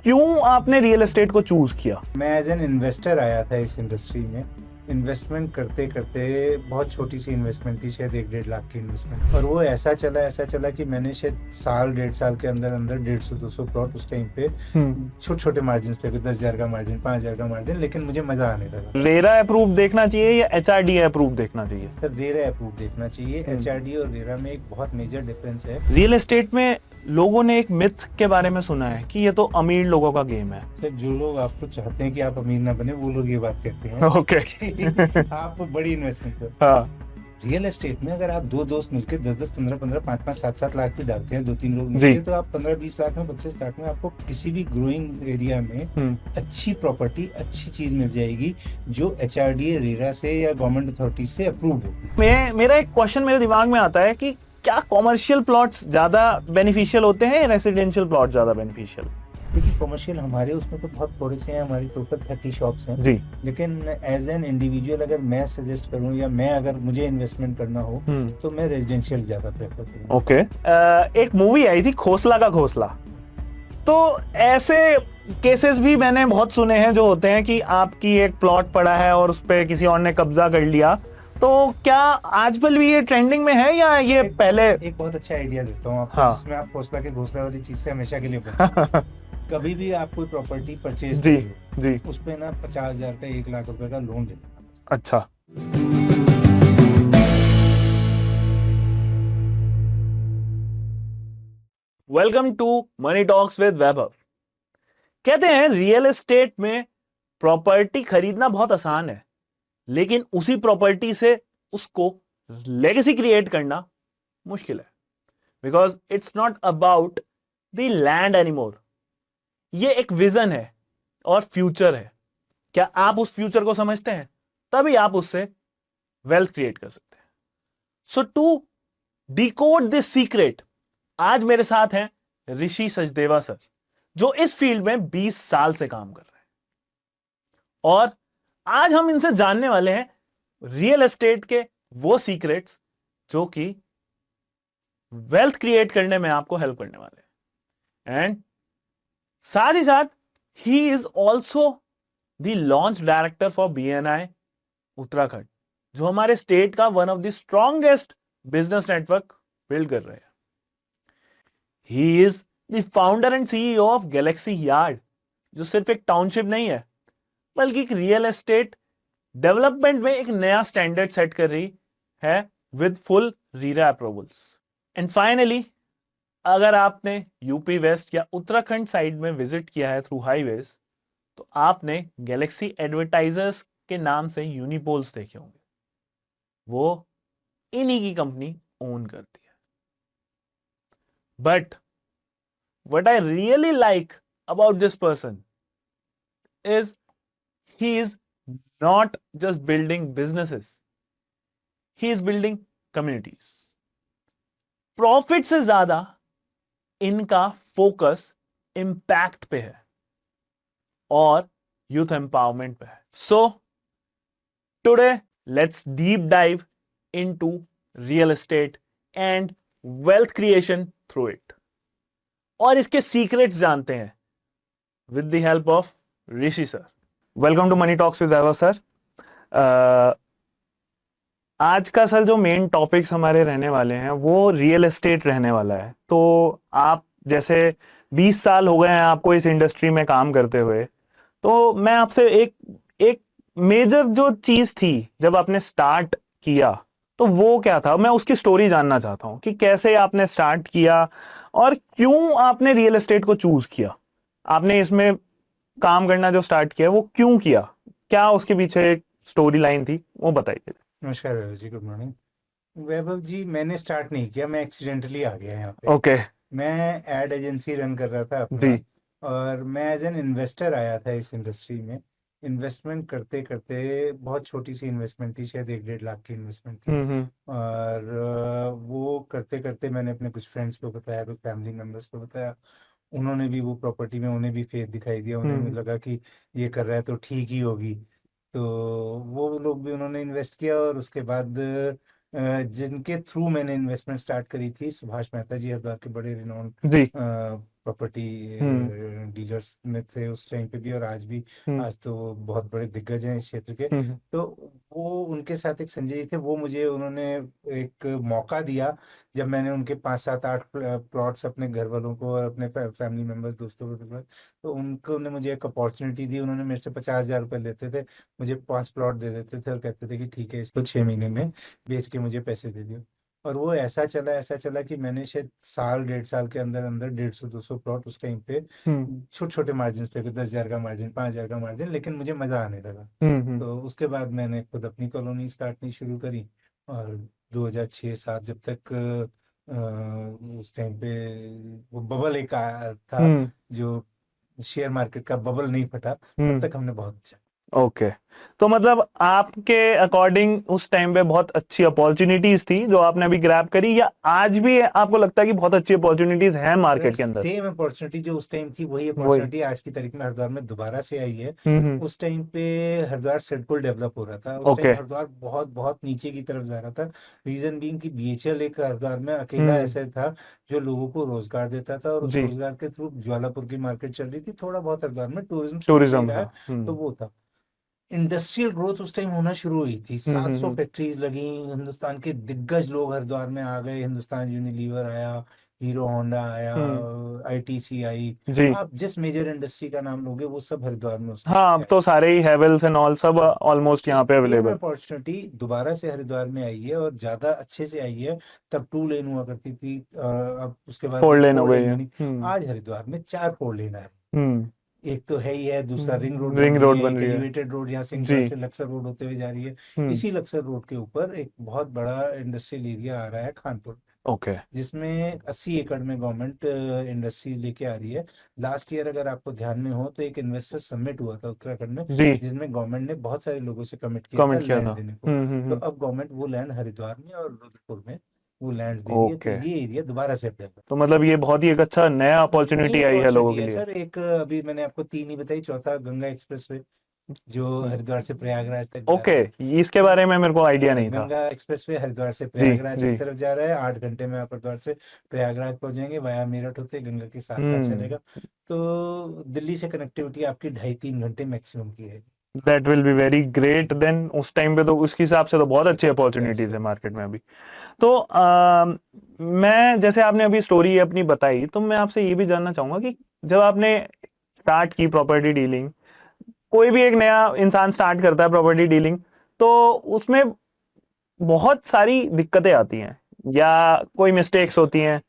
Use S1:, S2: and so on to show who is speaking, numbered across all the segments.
S1: क्यों आपने real estate को चूज किया?
S2: मैं एज एन इन्वेस्टर आया था इस इंडस्ट्री में। इन्वेस्टमेंट करते करते बहुत छोटी सी इन्वेस्टमेंट थी, शायद 1-1.5 लाख की इन्वेस्टमेंट, और वो ऐसा चला कि मैंने शायद साल 1.5 साल के अंदर अंदर 150-200 प्लॉट उस टाइम पे छोटे छोटे मार्जिन पे, 10,000 का मार्जिन, 5,000 का मार्जिन, लेकिन मुझे मजा आने लगा।
S1: रेरा अप्रूव देखना चाहिए या एचआरडी अप्रूव देखना चाहिए?
S2: सर, रेरा अप्रूव देखना चाहिए। एचआरडी और रेरा में एक बहुत मेजर डिफरेंस है।
S1: रियल एस्टेट में लोगों ने एक मिथ के बारे में सुना है कि ये तो अमीर लोगों का गेम है।
S2: सर, जो लोग आपको चाहते हैं कि आप अमीर ना बने, वो लोग ये बात कहते हैं
S1: ओके।
S2: आप बड़ी इन्वेस्टमेंट करो।
S1: हाँ।
S2: रियल एस्टेट में अगर आप दो दोस्त मिलकर 10-10, 15-15, 5-5, 7-7 लाख भी डालते हैं, 2-3 लोग मिलकर, तो आप 15-20 लाख में, 25 लाख में आपको किसी भी ग्रोइंग एरिया में अच्छी प्रॉपर्टी, अच्छी चीज मिल जाएगी जो एचआरडी, रेरा से या गवर्नमेंट अथॉरिटी से अप्रूव होगी।
S1: मेरा एक क्वेश्चन मेरे दिमाग में आता है कि क्या कॉमर्शियल प्लॉट्स ज्यादा बेनिफिशियल होते हैं या रेसिडेंशियल प्लॉट ज्यादा बेनिफिशियल?
S2: देखिए, कमर्शियल हमारे उसमें तो बहुत थोड़े से हैं, हमारी टोटल 30 शॉप्स हैं
S1: जी।
S2: लेकिन एज एन इंडिविजुअल अगर मैं सजेस्ट करूं या मैं अगर मुझे इन्वेस्टमेंट करना हो तो मैं रेजिडेंशियल ज्यादा प्रेफर करूंगा।
S1: ओके। एक मूवी आई थी खोसला का घोसला, तो ऐसे केसेस भी मैंने बहुत सुने हैं जो होते हैं कि आपकी एक प्लॉट पड़ा है और उस पर किसी और ने कब्जा कर लिया, तो क्या आजकल भी ये ट्रेंडिंग में है या ये पहले?
S2: एक बहुत अच्छा आइडिया देता हूँ आपको,
S1: हाँ।
S2: जिसमें आप खोसला के घोसला वाली चीज से हमेशा के लिए बचें। कभी भी आप कोई प्रॉपर्टी परचेज
S1: जी जी,
S2: उस पे ना 50,000 का, 1 लाख रुपए का लोन लेना।
S1: अच्छा। Welcome to Money Talks with Vaibhav. कहते हैं रियल एस्टेट में प्रॉपर्टी खरीदना बहुत आसान है, लेकिन उसी प्रॉपर्टी से उसको लेगेसी क्रिएट करना मुश्किल है, because it's not about the land anymore. ये एक विजन है और फ्यूचर है। क्या आप उस फ्यूचर को समझते हैं? तभी आप उससे वेल्थ क्रिएट कर सकते हैं। सो टू डिकोड दिस सीक्रेट, आज मेरे साथ हैं ऋषि सचदेवा सर, जो इस फील्ड में 20 साल से काम कर रहे हैं, और आज हम इनसे जानने वाले हैं रियल एस्टेट के वो सीक्रेट्स जो कि वेल्थ क्रिएट करने में आपको हेल्प करने वाले हैं। एंड साथ ही साथ he is also the launch director for BNI Uttarakhand, जो हमारे स्टेट का one of the strongest business network build कर रहे हैं। He is the founder and CEO of Galaxy yard, जो सिर्फ एक टाउनशिप नहीं है बल्कि एक रियल एस्टेट डेवलपमेंट में एक नया स्टैंडर्ड सेट कर रही है with full RERA approvals. And finally, अगर आपने यूपी वेस्ट या उत्तराखंड साइड में विजिट किया है थ्रू हाईवेज, तो आपने गैलेक्सी एडवर्टाइजर्स के नाम से यूनिपोल्स देखे होंगे। वो इन्हीं की कंपनी ओन करती है। But what I really like about this person is he is not just building businesses, he is building communities. Profit से ज्यादा इनका फोकस इंपैक्ट पे है और यूथ एम्पावरमेंट पे है। So today let's deep dive into real estate and wealth creation through it, और इसके सीक्रेट्स जानते हैं with the help of Rishi sir. Welcome to Money Talks with Vaibhav sir. आज का सर जो मेन टॉपिक्स हमारे रहने वाले हैं वो रियल एस्टेट रहने वाला है। तो आप जैसे 20 साल हो गए हैं आपको इस इंडस्ट्री में काम करते हुए, तो मैं आपसे एक मेजर जो चीज थी जब आपने स्टार्ट किया, तो वो क्या था? मैं उसकी स्टोरी जानना चाहता हूं कि कैसे आपने स्टार्ट किया और क्यों आपने रियल एस्टेट को चूज किया। आपने इसमें काम करना जो स्टार्ट किया वो क्यों किया? क्या उसके पीछे एक स्टोरी लाइन थी, वो बताइए।
S2: नमस्कार वैभव जी, गुड मॉर्निंग। वैभव जी, मैंने स्टार्ट नहीं किया, मैं एक्सीडेंटली आ गया यहाँ पे।
S1: ओके।
S2: मैं एड एजेंसी रन कर रहा था अपना,
S1: जी।
S2: और मैं एज एन इन्वेस्टर आया था इस इंडस्ट्री में। इन्वेस्टमेंट करते करते बहुत छोटी सी इन्वेस्टमेंट थी, शायद 1-1.5 लाख की इन्वेस्टमेंट थी। और वो करते करते मैंने अपने कुछ फ्रेंड्स को बताया, कुछ फैमिली मेम्बर्स को बताया। उन्होंने भी वो प्रॉपर्टी में, उन्हें भी फेथ दिखाई दिया, उन्हें भी लगा कि ये कर रहा है तो ठीक ही होगी। तो वो लोग भी, उन्होंने इन्वेस्ट किया। और उसके बाद जिनके थ्रू मैंने इन्वेस्टमेंट स्टार्ट करी थी, सुभाष मेहता जी, हरिद्वार के बड़े रिनोन
S1: जी।
S2: प्रॉपर्टी डीलर्स में थे उस टाइम पे भी, और आज भी। आज तो वो बहुत बड़े दिग्गज हैं इस क्षेत्र के। तो वो उनके साथ एक संजय जी थे, वो मुझे उन्होंने एक मौका दिया जब मैंने उनके 5 7 8 प्लॉट्स अपने घर वालों को और अपने फैमिली मेंबर्स दोस्तों को दिलवाए। तो उनको ने मुझे एक अपॉर्चुनिटी दी, उन्होंने मेरे से 50,000 रुपये लेते थे, मुझे 5 प्लॉट दे देते थे और कहते थे कि ठीक है इसको 6 महीने में बेच के मुझे पैसे दे दियो। और वो ऐसा चला कि मैंने शायद साल 1.5 साल के अंदर अंदर 150 200 प्लॉट उस टाइम पे छोटे छोटे मार्जिन पे, 10,000 का मार्जिन, 5,000 का मार्जिन, लेकिन मुझे मजा आने लगा। तो उसके बाद मैंने खुद अपनी कॉलोनी काटनी शुरू करी, और 2006 7 जब तक उस टाइम पे वो बबल एक आया था, जो शेयर मार्केट का बबल नहीं फटा, तब तक हमने बहुत अच्छा।
S1: ओके तो मतलब आपके अकॉर्डिंग उस टाइम पे बहुत अच्छी अपॉर्चुनिटीज थी जो आपने अभी ग्रैब करी, या आज भी आपको लगता है कि बहुत अच्छी अपॉर्चुनिटीज हैं मार्केट के अंदर?
S2: सेम अपॉर्चुनिटी जो उस टाइम थी वही अपॉर्चुनिटी आज की तारीख में हरिद्वार में दोबारा से आई है। उस टाइम पे हरिद्वार सिडकुल डेवलप हो रहा था, उस टाइम हरिद्वार बहुत बहुत नीचे की तरफ जा रहा था। रीजन बीइंग कि बीएचएल एक हरिद्वार में अकेला ऐसा था जो लोगों को रोजगार देता था, और उस रोजगार के थ्रू ज्वालापुर की मार्केट चल रही थी, थोड़ा बहुत हरिद्वार में टूरिज्म शुरू हो रहा है, तो वो था। इंडस्ट्रियल ग्रोथ उस टाइम होना शुरू हुई थी, 700 फैक्ट्रीज लगी, हिंदुस्तान के दिग्गज लोग हरिद्वार में आ गए, हिंदुस्तान यूनिलीवर आया, हीरो होंडा आया, आईटीसी आई, आप जिस मेजर इंडस्ट्री का नाम लोगे वो सब हरिद्वार में उसमें।
S1: हाँ, अब तो सारे ही हेवल्स एंड ऑल सब ऑलमोस्ट यहाँ पे अवेलेबल।
S2: अपॉर्चुनिटी दोबारा से हरिद्वार में आई है और ज्यादा अच्छे से आई है। तब 2 लेन हुआ करती थी, अब उसके बाद
S1: 4 लेन हो गई है।
S2: आज हरिद्वार में 4 4 लेन है। एक तो है ही है, दूसरा रिंग रोड
S1: बन रही है,
S2: एलिवेटेड रोड यहाँ से से लक्सर रोड होते हुए जा रही है। इसी लक्सर रोड के ऊपर एक बहुत बड़ा इंडस्ट्रियल एरिया आ रहा है खानपुर, जिसमें 80 एकड़ में गवर्नमेंट इंडस्ट्री लेके आ रही है। लास्ट ईयर अगर आपको ध्यान में हो तो एक इन्वेस्टर समिट हुआ था उत्तराखंड में, जिसमें गवर्नमेंट ने बहुत सारे लोगों से कमिट किया था लैंड देने को। तो अब गवर्नमेंट वो लैंड हरिद्वार में और रुद्रपुर में वो लैंड दे रही है, तो ये एरिया दोबारा से डेवलप।
S1: तो मतलब ये बहुत ही एक अच्छा नया अपॉर्चुनिटी आई है लोगों के लिए।
S2: सर एक अभी मैंने आपको 3 ही बताई, चौथा गंगा एक्सप्रेसवे जो हरिद्वार से प्रयागराज तक
S1: ओके, इसके बारे में मेरे को आइडिया नहीं था।
S2: गंगा एक्सप्रेसवे हरिद्वार से प्रयागराज की तरफ जा रहा है, 8 घंटे में आप हरिद्वार से प्रयागराज पहुंचेंगे, वाया मेरठ होते गंगा के साथ साथ चलेगा। तो दिल्ली से कनेक्टिविटी आपकी 2.5 3 घंटे मैक्सिमम की है।
S1: That will be very great then. उस टाइम पे तो उसके हिसाब से तो बहुत अच्छी अपॉर्चुनिटीज है मार्केट में अभी। तो मैं, जैसे आपने अभी स्टोरी अपनी बताई, तो मैं आपसे ये भी जानना चाहूंगा कि जब आपने स्टार्ट की प्रॉपर्टी डीलिंग, कोई भी एक नया इंसान स्टार्ट करता है प्रॉपर्टी डीलिंग, तो उसमें बहुत सारी दिक्कतें आती हैं या कोई मिस्टेक्स होती हैं।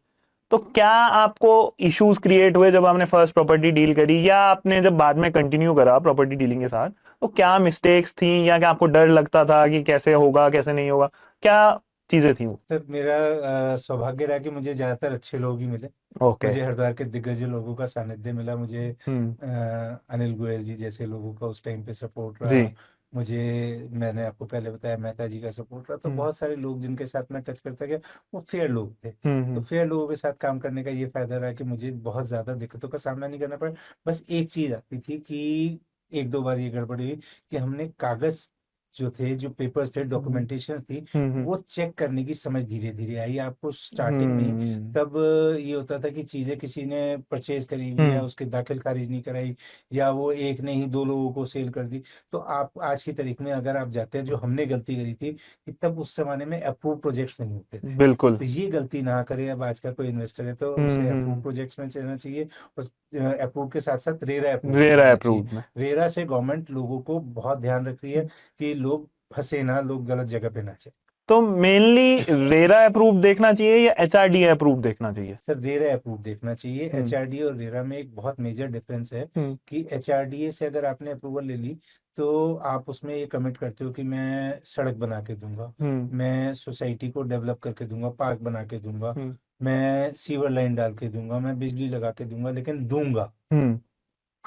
S1: तो क्या आपको इश्यूज क्रिएट हुए जब आपने फर्स्ट प्रॉपर्टी डील करी, या आपने जब बाद में कंटिन्यू करा प्रॉपर्टी डीलिंग के साथ, तो क्या मिस्टेक्स थी, या क्या आपको डर लगता था कि कैसे होगा कैसे नहीं होगा, क्या चीजें थी वो?
S2: सर मेरा सौभाग्य रहा कि मुझे ज्यादातर अच्छे लोग ही मिले। मुझे हरिद्वार के दिग्गज लोगों का सानिध्य मिला, मुझे अनिल गोयल जी जैसे लोगों का उस टाइम पे सपोर्ट रहा, मुझे, मैंने आपको पहले बताया, मेहता जी का सपोर्ट रहा। तो बहुत सारे लोग जिनके साथ मैं टच करता गया वो फेयर लोग थे। तो फेयर लोगों के साथ काम करने का ये फायदा रहा कि मुझे बहुत ज्यादा दिक्कतों का सामना नहीं करना पड़ा। बस एक चीज आती थी कि 1 2 बार ये गड़बड़ी हुई कि हमने कागज जो थे, जो पेपर्स थे, डॉक्यूमेंटेशन थी, वो चेक करने की समझ धीरे धीरे आई। आपको स्टार्टिंग में तब ये होता था कि चीजें किसी ने परचेज करी हुई है, उसके दाखिल खारिज नहीं कराई, या वो एक ने ही 2 लोगों को सेल कर दी। तो आप आज की तारीख में अगर आप जाते हैं, जो हमने गलती करी थी कि तब उस जमाने में अप्रूव प्रोजेक्ट्स नहीं होते थे,
S1: बिल्कुल।
S2: तो ये गलती ना करे। अब आज का कोई इन्वेस्टर है तो उसे अप्रूव प्रोजेक्ट्स में चलना चाहिए, और अप्रूव के साथ साथ रेरा अप्रूव में। रेरा से गवर्नमेंट लोगों को बहुत ध्यान रख रही है कि लोग फंसे ना, लोग गलत जगह पे ना चले।
S1: तो मेनली रेरा अप्रूव देखना चाहिए या एचआरडी अप्रूव देखना चाहिए?
S2: सर रेरा अप्रूव देखना चाहिए। एचआरडी और रेरा में एक बहुत मेजर डिफरेंस है कि एचआरडीए से अगर आपने अप्रूवल ले ली तो आप उसमें ये कमिट करते हो कि मैं सड़क बना के दूंगा, मैं सोसाइटी को डेवलप करके दूंगा, पार्क बना के दूंगा, मैं सीवर लाइन डाल के दूंगा, मैं बिजली लगा के दूंगा, लेकिन दूंगा।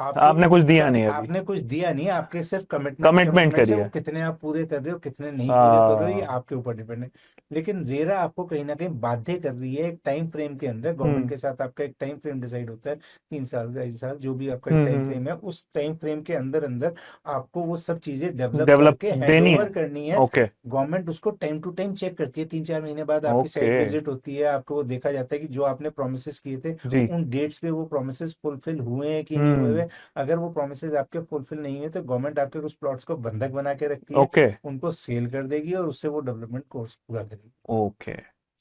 S2: आपको
S1: आपने कुछ दिया नहीं अभी,
S2: आपने कुछ दिया नहीं, आपके सिर्फ कमिटमेंट्स
S1: कमिटमेंट
S2: कमिटमेंट्स है,
S1: करी
S2: वो
S1: है।
S2: कितने आप पूरे कर रहे हो कितने नहीं पूरे कर रहे हो ये
S1: हाँ।
S2: आपके ऊपर डिपेंड है। लेकिन रेरा आपको कहीं ना कहीं बाध्य कर रही है एक टाइम फ्रेम के अंदर, गवर्नमेंट
S1: हम्म
S2: के साथ आपका एक टाइम फ्रेम डिसाइड होता है, 3 साल 5 साल जो भी आपका एक
S1: हम्म
S2: टाइम
S1: हम्म
S2: फ्रेम है, उस टाइम फ्रेम के अंदर अंदर आपको वो सब चीजें डेवलप
S1: डेवलप
S2: करके हैंड
S1: देनी है।
S2: ओवर करनी है।
S1: ओके।
S2: गवर्नमेंट उसको टाइम टू टाइम चेक करती है, 3 4 महीने बाद आपकी
S1: ओके।
S2: साइट विजिट होती है, आपको वो देखा जाता है कि जो आपने प्रोमिस किए थे
S1: जी।
S2: उन डेट्स पे वो प्रोमिस फुलफिल हुए हैं कि नहीं हुए
S1: हम्म।
S2: हुए। अगर वो प्रोमिस आपके फुलफिल नहीं हुए तो गवर्नमेंट आपके कुछ प्लॉट्स को बंधक बना के रखती है,
S1: ओके।
S2: उनको सेल कर देगी और उससे वो डेवलपमेंट कोर्स पूरा करेगी।
S1: ओके।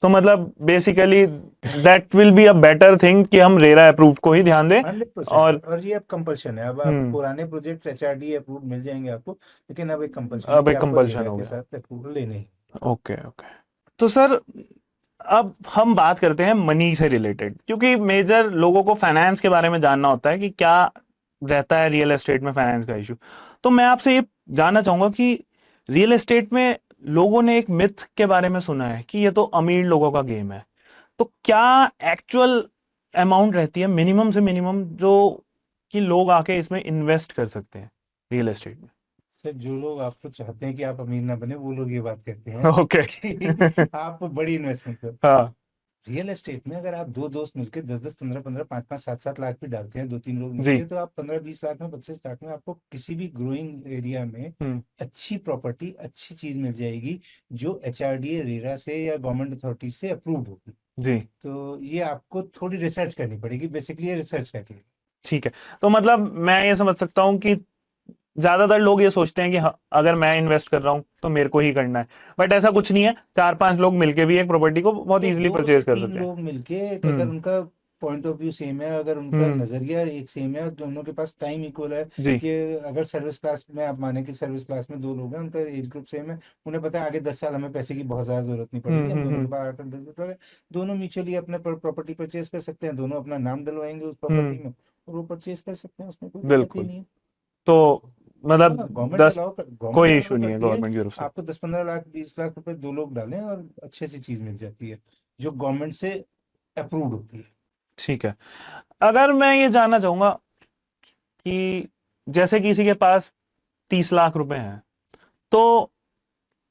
S1: तो मतलब basically that will be a better thing कि हम रेरा अप्रूव को ही ध्यान दें।
S2: 100%।
S1: और
S2: और ये अब कंपल्शन है, अब आप
S1: हम्म
S2: पुराने प्रोजेक्ट्स एचआरडी अप्रूव मिल जाएंगे आपको, लेकिन अब एक कंपल्शन है
S1: अब
S2: कि
S1: एक
S2: आपको
S1: कंपल्शन
S2: रेरा
S1: हो
S2: के
S1: गया।
S2: साथ अप्रूवल लेने ही।
S1: Okay okay. तो सर अब हम बात करते हैं मनी से रिलेटेड, क्योंकि मेजर लोगों को फाइनेंस के बारे में जानना होता है कि क्या रहता है रियल एस्टेट में फाइनेंस का इशू। तो मैं आपसे ये जानना चाहूंगा कि रियल एस्टेट में लोगों ने एक मिथ के बारे में सुना है कि ये तो अमीर लोगों का गेम है। तो क्या एक्चुअल अमाउंट रहती है मिनिमम से मिनिमम जो कि लोग आके इसमें इन्वेस्ट कर सकते हैं रियल एस्टेट में?
S2: सर जो लोग आपको चाहते हैं कि आप अमीर ना बने वो लोग ये बात कहते हैं
S1: ओके।
S2: कि आप बड़ी इन्वेस्टमेंट करो।
S1: हाँ।
S2: रियल एस्टेट में अगर आप दो दोस्त मिलकर 10 10 15 15 5 5 7 7 लाख भी डालते हैं, 2 3 लोग
S1: जी।
S2: मिलके, तो आप 15 20 लाख में 25 लाख में आपको किसी भी ग्रोइंग एरिया में
S1: हम्म।
S2: अच्छी प्रॉपर्टी अच्छी चीज मिल जाएगी, जो एचआरडीए रेरा से या गवर्नमेंट अथॉरिटी से अप्रूव्ड होगी।
S1: जी।
S2: तो ये आपको थोड़ी रिसर्च करनी पड़ेगी, बेसिकली ये रिसर्च करके।
S1: ठीक है। तो मतलब मैं ये समझ सकता हूँ कि ज्यादातर लोग ये सोचते हैं कि हाँ, अगर मैं इन्वेस्ट कर रहा हूँ तो मेरे को ही करना है। बट ऐसा कुछ नहीं है, 4 5 लोग मिलके भी एक प्रॉपर्टी को बहुत
S2: तो
S1: इजीली
S2: दो से
S1: परचेज कर
S2: तीन
S1: सकते हैं।
S2: लोग मिलके अगर
S1: हम्म
S2: उनका पॉइंट ऑफ व्यू सेम है, अगर उनका
S1: हम्म।
S2: नजरिया एक सेम है और दोनों के पास टाइम इक्वल है,
S1: जी।
S2: कि अगर सर्विस क्लास में आप माने कि सर्विस क्लास में 2 लोग हैं, उनका एज ग्रुप सेम है, उन्हें पता है आगे 10 साल हमें पैसे की बहुत ज्यादा जरूरत नहीं पड़ेगी, हम दोनों के
S1: हम्म।
S2: पास 8 10 है, दोनों म्यूचुअली अपने प्रॉपर्टी परचेज कर सकते हैं, दोनों अपना नाम डलवाएंगे उस
S1: हम्म।
S2: प्रॉपर्टी में और वो परचेज कर सकते हैं, उसमें कोई दिक्कत ही
S1: बिल्कुल।
S2: नहीं है।
S1: तो मतलब
S2: हाँ, गवर्नमेंट
S1: 10,
S2: अलाउ कर गवर्नमेंट
S1: कोई
S2: अलाउ
S1: इशू नहीं है
S2: करती है।
S1: गवर्नमेंट की तरफ से।
S2: आपको 10 15 लाख 20 लाख रुपए 2 लोग डालें और अच्छी सी चीज मिल जाती है जो गवर्नमेंट से अप्रूव्ड होती है।
S1: ठीक है। अगर मैं ये जानना चाहूंगा कि जैसे किसी के पास 30 लाख रुपए हैं, तो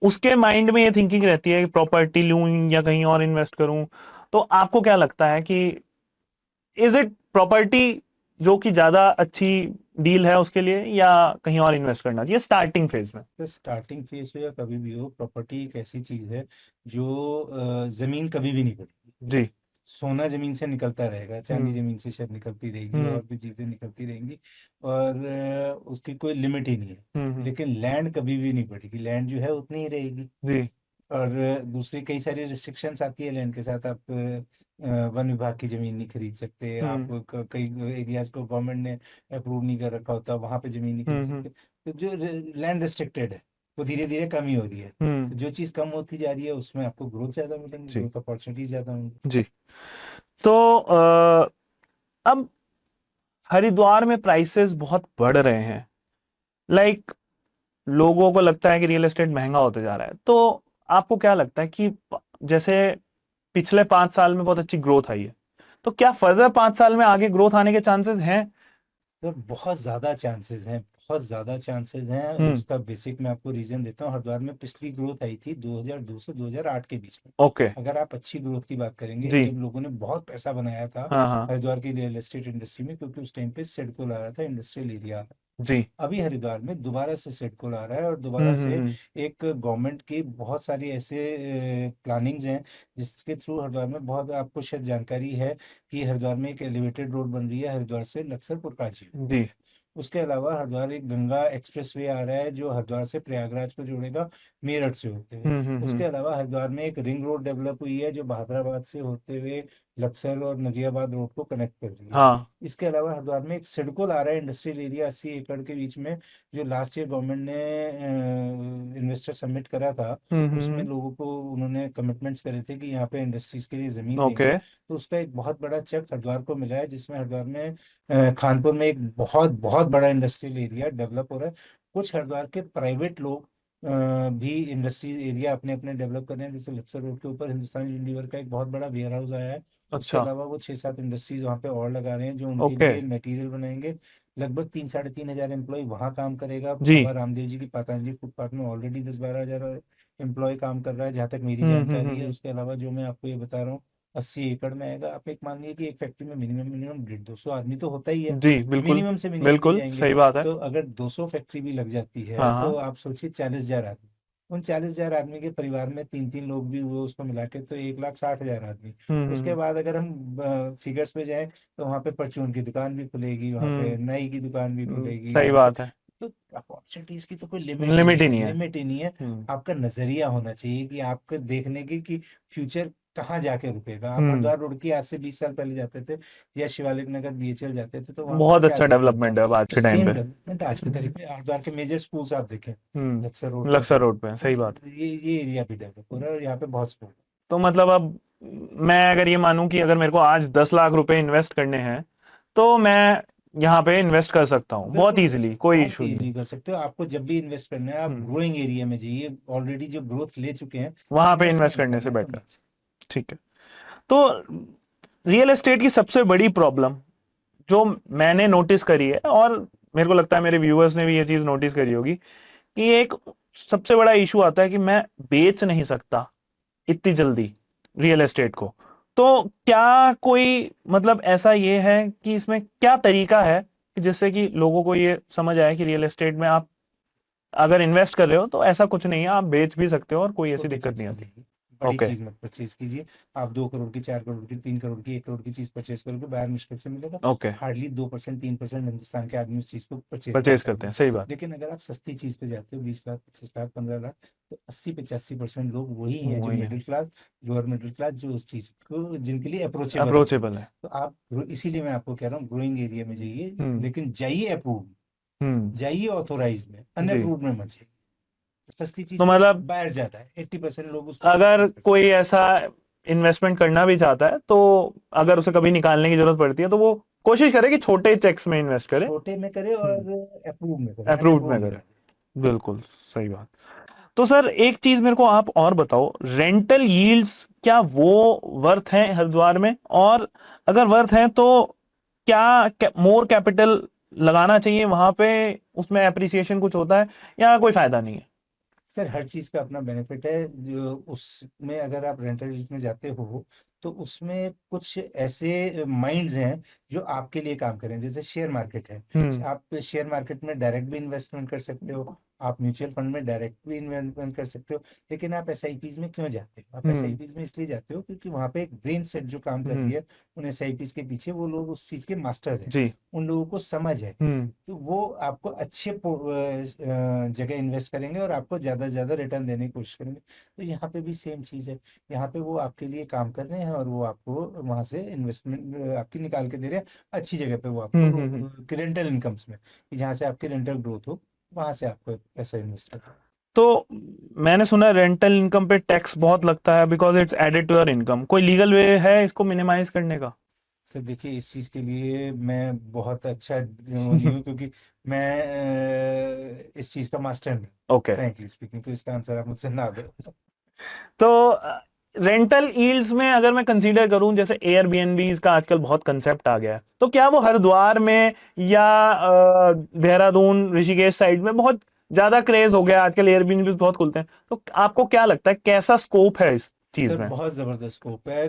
S1: उसके माइंड में ये थिंकिंग रहती है कि प्रॉपर्टी लूं या कहीं और इन्वेस्ट करूं। तो आपको क्या लगता है कि इज इट प्रॉपर्टी जो कि ज्यादा अच्छी डील है उसके लिए, या कहीं और इन्वेस्ट करना चाहिए स्टार्टिंग फेज में?
S2: तो स्टार्टिंग फेज हो या कभी भी हो, प्रॉपर्टी एक ऐसी चीज है जो जमीन कभी भी नहीं घटेगी।
S1: जी।
S2: सोना जमीन से निकलता रहेगा, चांदी
S1: हम्म
S2: जमीन से शायद निकलती रहेगी,
S1: हम्म
S2: और भी चीजें निकलती रहेंगी, और उसकी कोई लिमिट ही नहीं है।
S1: हम्म।
S2: लेकिन लैंड कभी भी नहीं बढ़ेगी, लैंड जो है उतनी ही रहेगी।
S1: जी।
S2: और दूसरी कई सारी रिस्ट्रिक्शंस आती है लैंड के साथ, आप वन विभाग की जमीन नहीं खरीद सकते, आप
S1: हम्म
S2: कई एरियाज को गवर्नमेंट ने अप्रूव नहीं कर रखा होता, वहां पे जमीन नहीं खरीद
S1: हम्म।
S2: सकते। तो जो लैंड रिस्ट्रिक्टेड है वो धीरे धीरे कम ही हो रही है,
S1: हम्म।
S2: तो जो चीज़ कम होती जा रही है उसमें आपको ग्रोथ ज़्यादा मिलेंगी,
S1: जी।
S2: ग्रोथ अपॉर्चुनिटीज ज़्यादा होंगी।
S1: जी। तो अब हरिद्वार में प्राइसेस बहुत बढ़ रहे हैं। लाइक लोगों को लगता है कि रियल एस्टेट महंगा होते जा रहा है। तो आपको क्या लगता है कि जैसे पिछले 5 साल में बहुत अच्छी ग्रोथ आई है, तो क्या फर्दर 5 साल में आगे ग्रोथ आने के चांसेस हैं?
S2: तो बहुत ज़्यादा चांसेस हैं, बहुत ज़्यादा चांसेस हैं।
S1: हम्म।
S2: उसका बेसिक मैं आपको रीज़न देता हूँ। हरिद्वार में पिछली ग्रोथ आई थी 2002 से 2008 के बीच में।
S1: ओके।
S2: अगर आप अच्छी ग्रोथ की बात करेंगे,
S1: जी।
S2: जब लोगों ने बहुत पैसा बनाया था
S1: हाँ हाँ।
S2: हरिद्वार की रियल एस्टेट इंडस्ट्री में, क्योंकि उस टाइम पे सिडको ला रहा था इंडस्ट्रियल एरिया।
S1: जी।
S2: अभी हरिद्वार में दोबारा से सिडको ला रहा है, और दोबारा से एक गवर्नमेंट की बहुत सारी ऐसे प्लानिंग्स हैं जिसके थ्रू हरिद्वार में, बहुत आपको शायद जानकारी है कि हरिद्वार में एक एलिवेटेड रोड बन रही है हरिद्वार से लक्सरपुर काजी।
S1: जी।
S2: उसके अलावा हरिद्वार एक गंगा एक्सप्रेसवे आ रहा है जो हरिद्वार से प्रयागराज को जोड़ेगा, मेरठ से होते हुए। उसके अलावा हरिद्वार में एक रिंग रोड डेवलप हुई है जो बहादुराबाद से होते हुए लक्सर और नजियाबाद रोड को कनेक्ट कर रही है।
S1: हाँ।
S2: इसके अलावा हरिद्वार में एक सिडको ला रहा है इंडस्ट्रियल एरिया 80 एकड़ के बीच में, जो लास्ट ईयर गवर्नमेंट ने इन्वेस्टर सबमिट करा था। उसमें लोगों को उन्होंने कमिटमेंट्स करे थे कि यहाँ पे इंडस्ट्रीज के लिए जमीन
S1: ओके।
S2: देंगे, तो उसका एक बहुत बड़ा चेक हरिद्वार को मिला है, जिसमें हरिद्वार में खानपुर में एक बहुत बहुत बड़ा इंडस्ट्रियल एरिया डेवलप हो रहा है। कुछ हरिद्वार के प्राइवेट लोग भी इंडस्ट्रियल एरिया अपने अपने डेवलप कर रहे हैं, जैसे लक्सर रोड के ऊपर हिंदुस्तान यूनिलीवर का एक बहुत बड़ा वेयर हाउस आया है। उसके
S1: अच्छा।
S2: अलावा वो 6 7 इंडस्ट्रीज वहाँ पे और लगा रहे हैं जो उनके
S1: ओके।
S2: लिए मटेरियल बनाएंगे। लगभग 3-3.5 हजार एम्प्लॉय वहाँ काम करेगा।
S1: जी।
S2: बाबा रामदेव जी की पतंजलि फूड पार्क में ऑलरेडी 10-12 हजार एम्प्लॉय काम कर रहा है, जहाँ तक मेरी जानकारी है।
S1: हम्म।
S2: उसके अलावा जो मैं आपको ये बता रहा हूँ, 80 एकड़ में आएगा। आप एक मान लीजिए कि एक फैक्ट्री में मिनिमम मिनिमम 150-200 आदमी तो होता ही है,
S1: जी बिल्कुल।
S2: मिनिमम से मिनिमम भी
S1: बिल्कुल
S2: जाएंगे।
S1: सही बात है।
S2: तो अगर 200 फैक्ट्री भी लग जाती है
S1: हाँ
S2: तो
S1: हाँ।
S2: आप सोचिए 40 हजार आदमी। उन 40 हजार आदमी के परिवार में 3-3 लोग भी हुए उसको मिला के तो 1,60,000 आदमी। उसके
S1: हम्म।
S2: बाद अगर हम फिगर्स पे जाएं तो वहाँ पे परचून की दुकान भी खुलेगी, वहाँ पे
S1: हम्म।
S2: नाई की दुकान भी खुलेगी,
S1: सही
S2: वहाँ पे
S1: बात है।
S2: तो अपॉर्चुनिटीज की तो कोई लिमिट ही
S1: लिमिट
S2: नहीं
S1: ही
S2: है,
S1: नहीं है।
S2: लिमिट ही नहीं है।
S1: हम्म।
S2: आपका नजरिया होना चाहिए कि आपको देखने की कि फ्यूचर कहाँ जाके रुकेगा। आप
S1: हम्म।
S2: हरिद्वार रोड की आज से 20 साल पहले जाते थे या शिवालिक नगर बीएचएल जाते थे तो वहां पे
S1: बहुत
S2: क्या
S1: अच्छा
S2: देखते थे?
S1: डेवलपमेंट है अब आज
S2: तो
S1: के टाइम
S2: सेम
S1: पे।
S2: डेवलपमेंट आज के तरीके हरिद्वार के मेजर स्कूल्स आप देखें, लक्सर रोड पे
S1: लक्सर
S2: हैं।
S1: रोड पे
S2: तो
S1: सही बात।
S2: ये एरिया भी डेवलप हो रहा है और यहाँ पे बहुत स्कोप
S1: तो मतलब अब मैं अगर ये मानूं कि अगर मेरे को आज 10 लाख रुपए इन्वेस्ट करने हैं तो मैं यहाँ पे इन्वेस्ट कर सकता हूँ
S2: है।
S1: बहुत
S2: बिल्कुल कर
S1: इजीली,
S2: सकते,
S1: कोई
S2: बहुत
S1: इशू नहीं।
S2: इजीली कर सकते हो। आपको जब भी इन्वेस्ट करना है आप
S1: हम्म।
S2: ग्रोइंग एरिया में जाइए, ऑलरेडी जो ग्रोथ ले चुके हैं।
S1: वहां पे इन्वेस्ट
S2: इन्वेस्टमेंट
S1: करने से
S2: करना है तो
S1: बेटर।
S2: बस।
S1: ठीक है। तो रियल एस्टेट की सबसे बड़ी प्रॉब्लम जो मैंने नोटिस करी है, और मेरे को लगता है मेरे व्यूअर्स ने भी ये चीज नोटिस करी होगी, कि एक सबसे बड़ा इशू आता है कि मैं बेच नहीं सकता इतनी जल्दी रियल एस्टेट को। तो क्या कोई मतलब ऐसा ये है कि इसमें क्या तरीका है कि जिससे कि लोगों को ये समझ आए कि रियल एस्टेट में आप अगर इन्वेस्ट कर रहे हो तो ऐसा कुछ नहीं है, आप बेच भी सकते हो और कोई ऐसी
S2: छोटी
S1: दिक्कत
S2: चीज
S1: नहीं आती।
S2: कीजिए, बड़ी
S1: ओके।
S2: चीज मत परचेज कीजिए। आप 2 करोड़ की, 4 करोड़ की, 3 करोड़ की, 1 करोड़ की चीज परचेज करोगे, बाहर मुश्किल से मिलेगा।
S1: ओके।
S2: हार्डली 2%, 3% हिंदुस्तान के आदमी उस चीज को परचेज
S1: परचेज
S2: करते
S1: करते हैं,
S2: होंगे।
S1: सही बात।
S2: लेकिन अगर आप सस्ती चीज पे जाते हो, 20 लाख, 25 लाख, 15 लाख, तो 80-85% लोग वही हैं जो
S1: वही है।
S2: Middle class, lower middle class, जो उस चीज को जिनके लिए अप्रोचेबल है।
S1: अप्रोचेबल है।
S2: तो आप इसीलिए मैं आपको कह रहा हूँ ग्रोइंग एरिया में जाइए,
S1: हम्म।
S2: लेकिन जाइए अप्रूव,
S1: हम्म।
S2: जाइए ऑथोराइज में,
S1: जी।
S2: अनअप्रूव में मत जाइए। सस्ती चीज
S1: तो
S2: पे
S1: मतलब
S2: बायर ज्यादा है, 80% लोग उसको
S1: अगर
S2: परचेज कर
S1: कोई
S2: सकते
S1: ऐसा इन्वेस्टमेंट करना भी चाहता है तो अगर उसे कभी निकालने की जरूरत पड़ती है तो वो कोशिश करे कि छोटे चेक्स में इन्वेस्ट
S2: हैं।
S1: करे।
S2: छोटे में करे और अप्रूव में करे,
S1: अप्रूव्ड
S2: अनअप्रूव
S1: में
S2: में
S1: करे।
S2: ना जाए।
S1: बिल्कुल सही बात। तो सर एक चीज मेरे को आप और बताओ, रेंटल यील्ड्स क्या वो वर्थ हैं हरिद्वार में? और अगर वर्थ हैं तो क्या मोर कैपिटल लगाना चाहिए वहां पे, उसमें एप्रिसिएशन कुछ होता है या कोई फायदा नहीं है?
S2: सर हर चीज का अपना बेनिफिट है। जो उसमें अगर आप रेंटल रीच में जाते हो तो उसमें कुछ ऐसे माइंड्स हैं जो आपके लिए काम करें, जैसे शेयर मार्केट है।
S1: हम्म।
S2: आप शेयर मार्केट में डायरेक्ट भी इन्वेस्टमेंट कर सकते हो, आप म्यूचुअल फंड में डायरेक्ट भी इन्वेस्टमेंट कर सकते हो। लेकिन आप एसआईपीज में क्यों जाते हो? आप
S1: हम्म।
S2: एसआईपीज में इसलिए जाते हो क्योंकि वहां पे एक ब्रेन सेट जो काम कर रही
S1: हम्म।
S2: है, उन एसआईपीज के पीछे वो लोग उस चीज के मास्टर हैं,
S1: जी।
S2: उन लोगों को समझ है।
S1: हम्म।
S2: तो वो आपको अच्छे जगह इन्वेस्ट करेंगे और आपको ज्यादा से ज्यादा रिटर्न देने की कोशिश करेंगे। तो यहाँ पे भी सेम चीज है। यहाँ पे वो आपके लिए काम कर रहे हैं और वो आपको वहां से इन्वेस्टमेंट आपकी निकाल के दे रहे हैं अच्छी जगह पे, वो
S1: हम्म।
S2: आपको रेंटल इनकम्स में, कि जहाँ से आपकी रेंटल ग्रोथ हो, वहां से आपको पैसा इन्वेस्ट करना है।
S1: तो मैंने सुना रेंटल इनकम पे टैक्स बहुत लगता है because it's added to your income. कोई लीगल वे है इसको मिनिमाइज करने का?
S2: सर देखिए, इस चीज़ के लिए मैं बहुत अच्छा वो नहीं हूँ, क्योंकि मैं इस चीज़ का मास्टर नहीं,
S1: ओके।
S2: Frankly speaking. तो इसका आंसर आप मुझसे ना दो।
S1: तो रेंटल यील्ड्स में अगर मैं कंसीडर करूं, जैसे एयरबीएनबीज का आजकल बहुत कंसेप्ट आ गया है, तो क्या वो हरिद्वार में या देहरादून ऋषिकेश साइड में बहुत ज्यादा क्रेज हो गया आजकल, एयरबीएनबीज बहुत खुलते हैं, तो आपको क्या लगता है कैसा स्कोप है इस चीज
S2: सर
S1: में?
S2: बहुत ज़बरदस्त स्कोप है,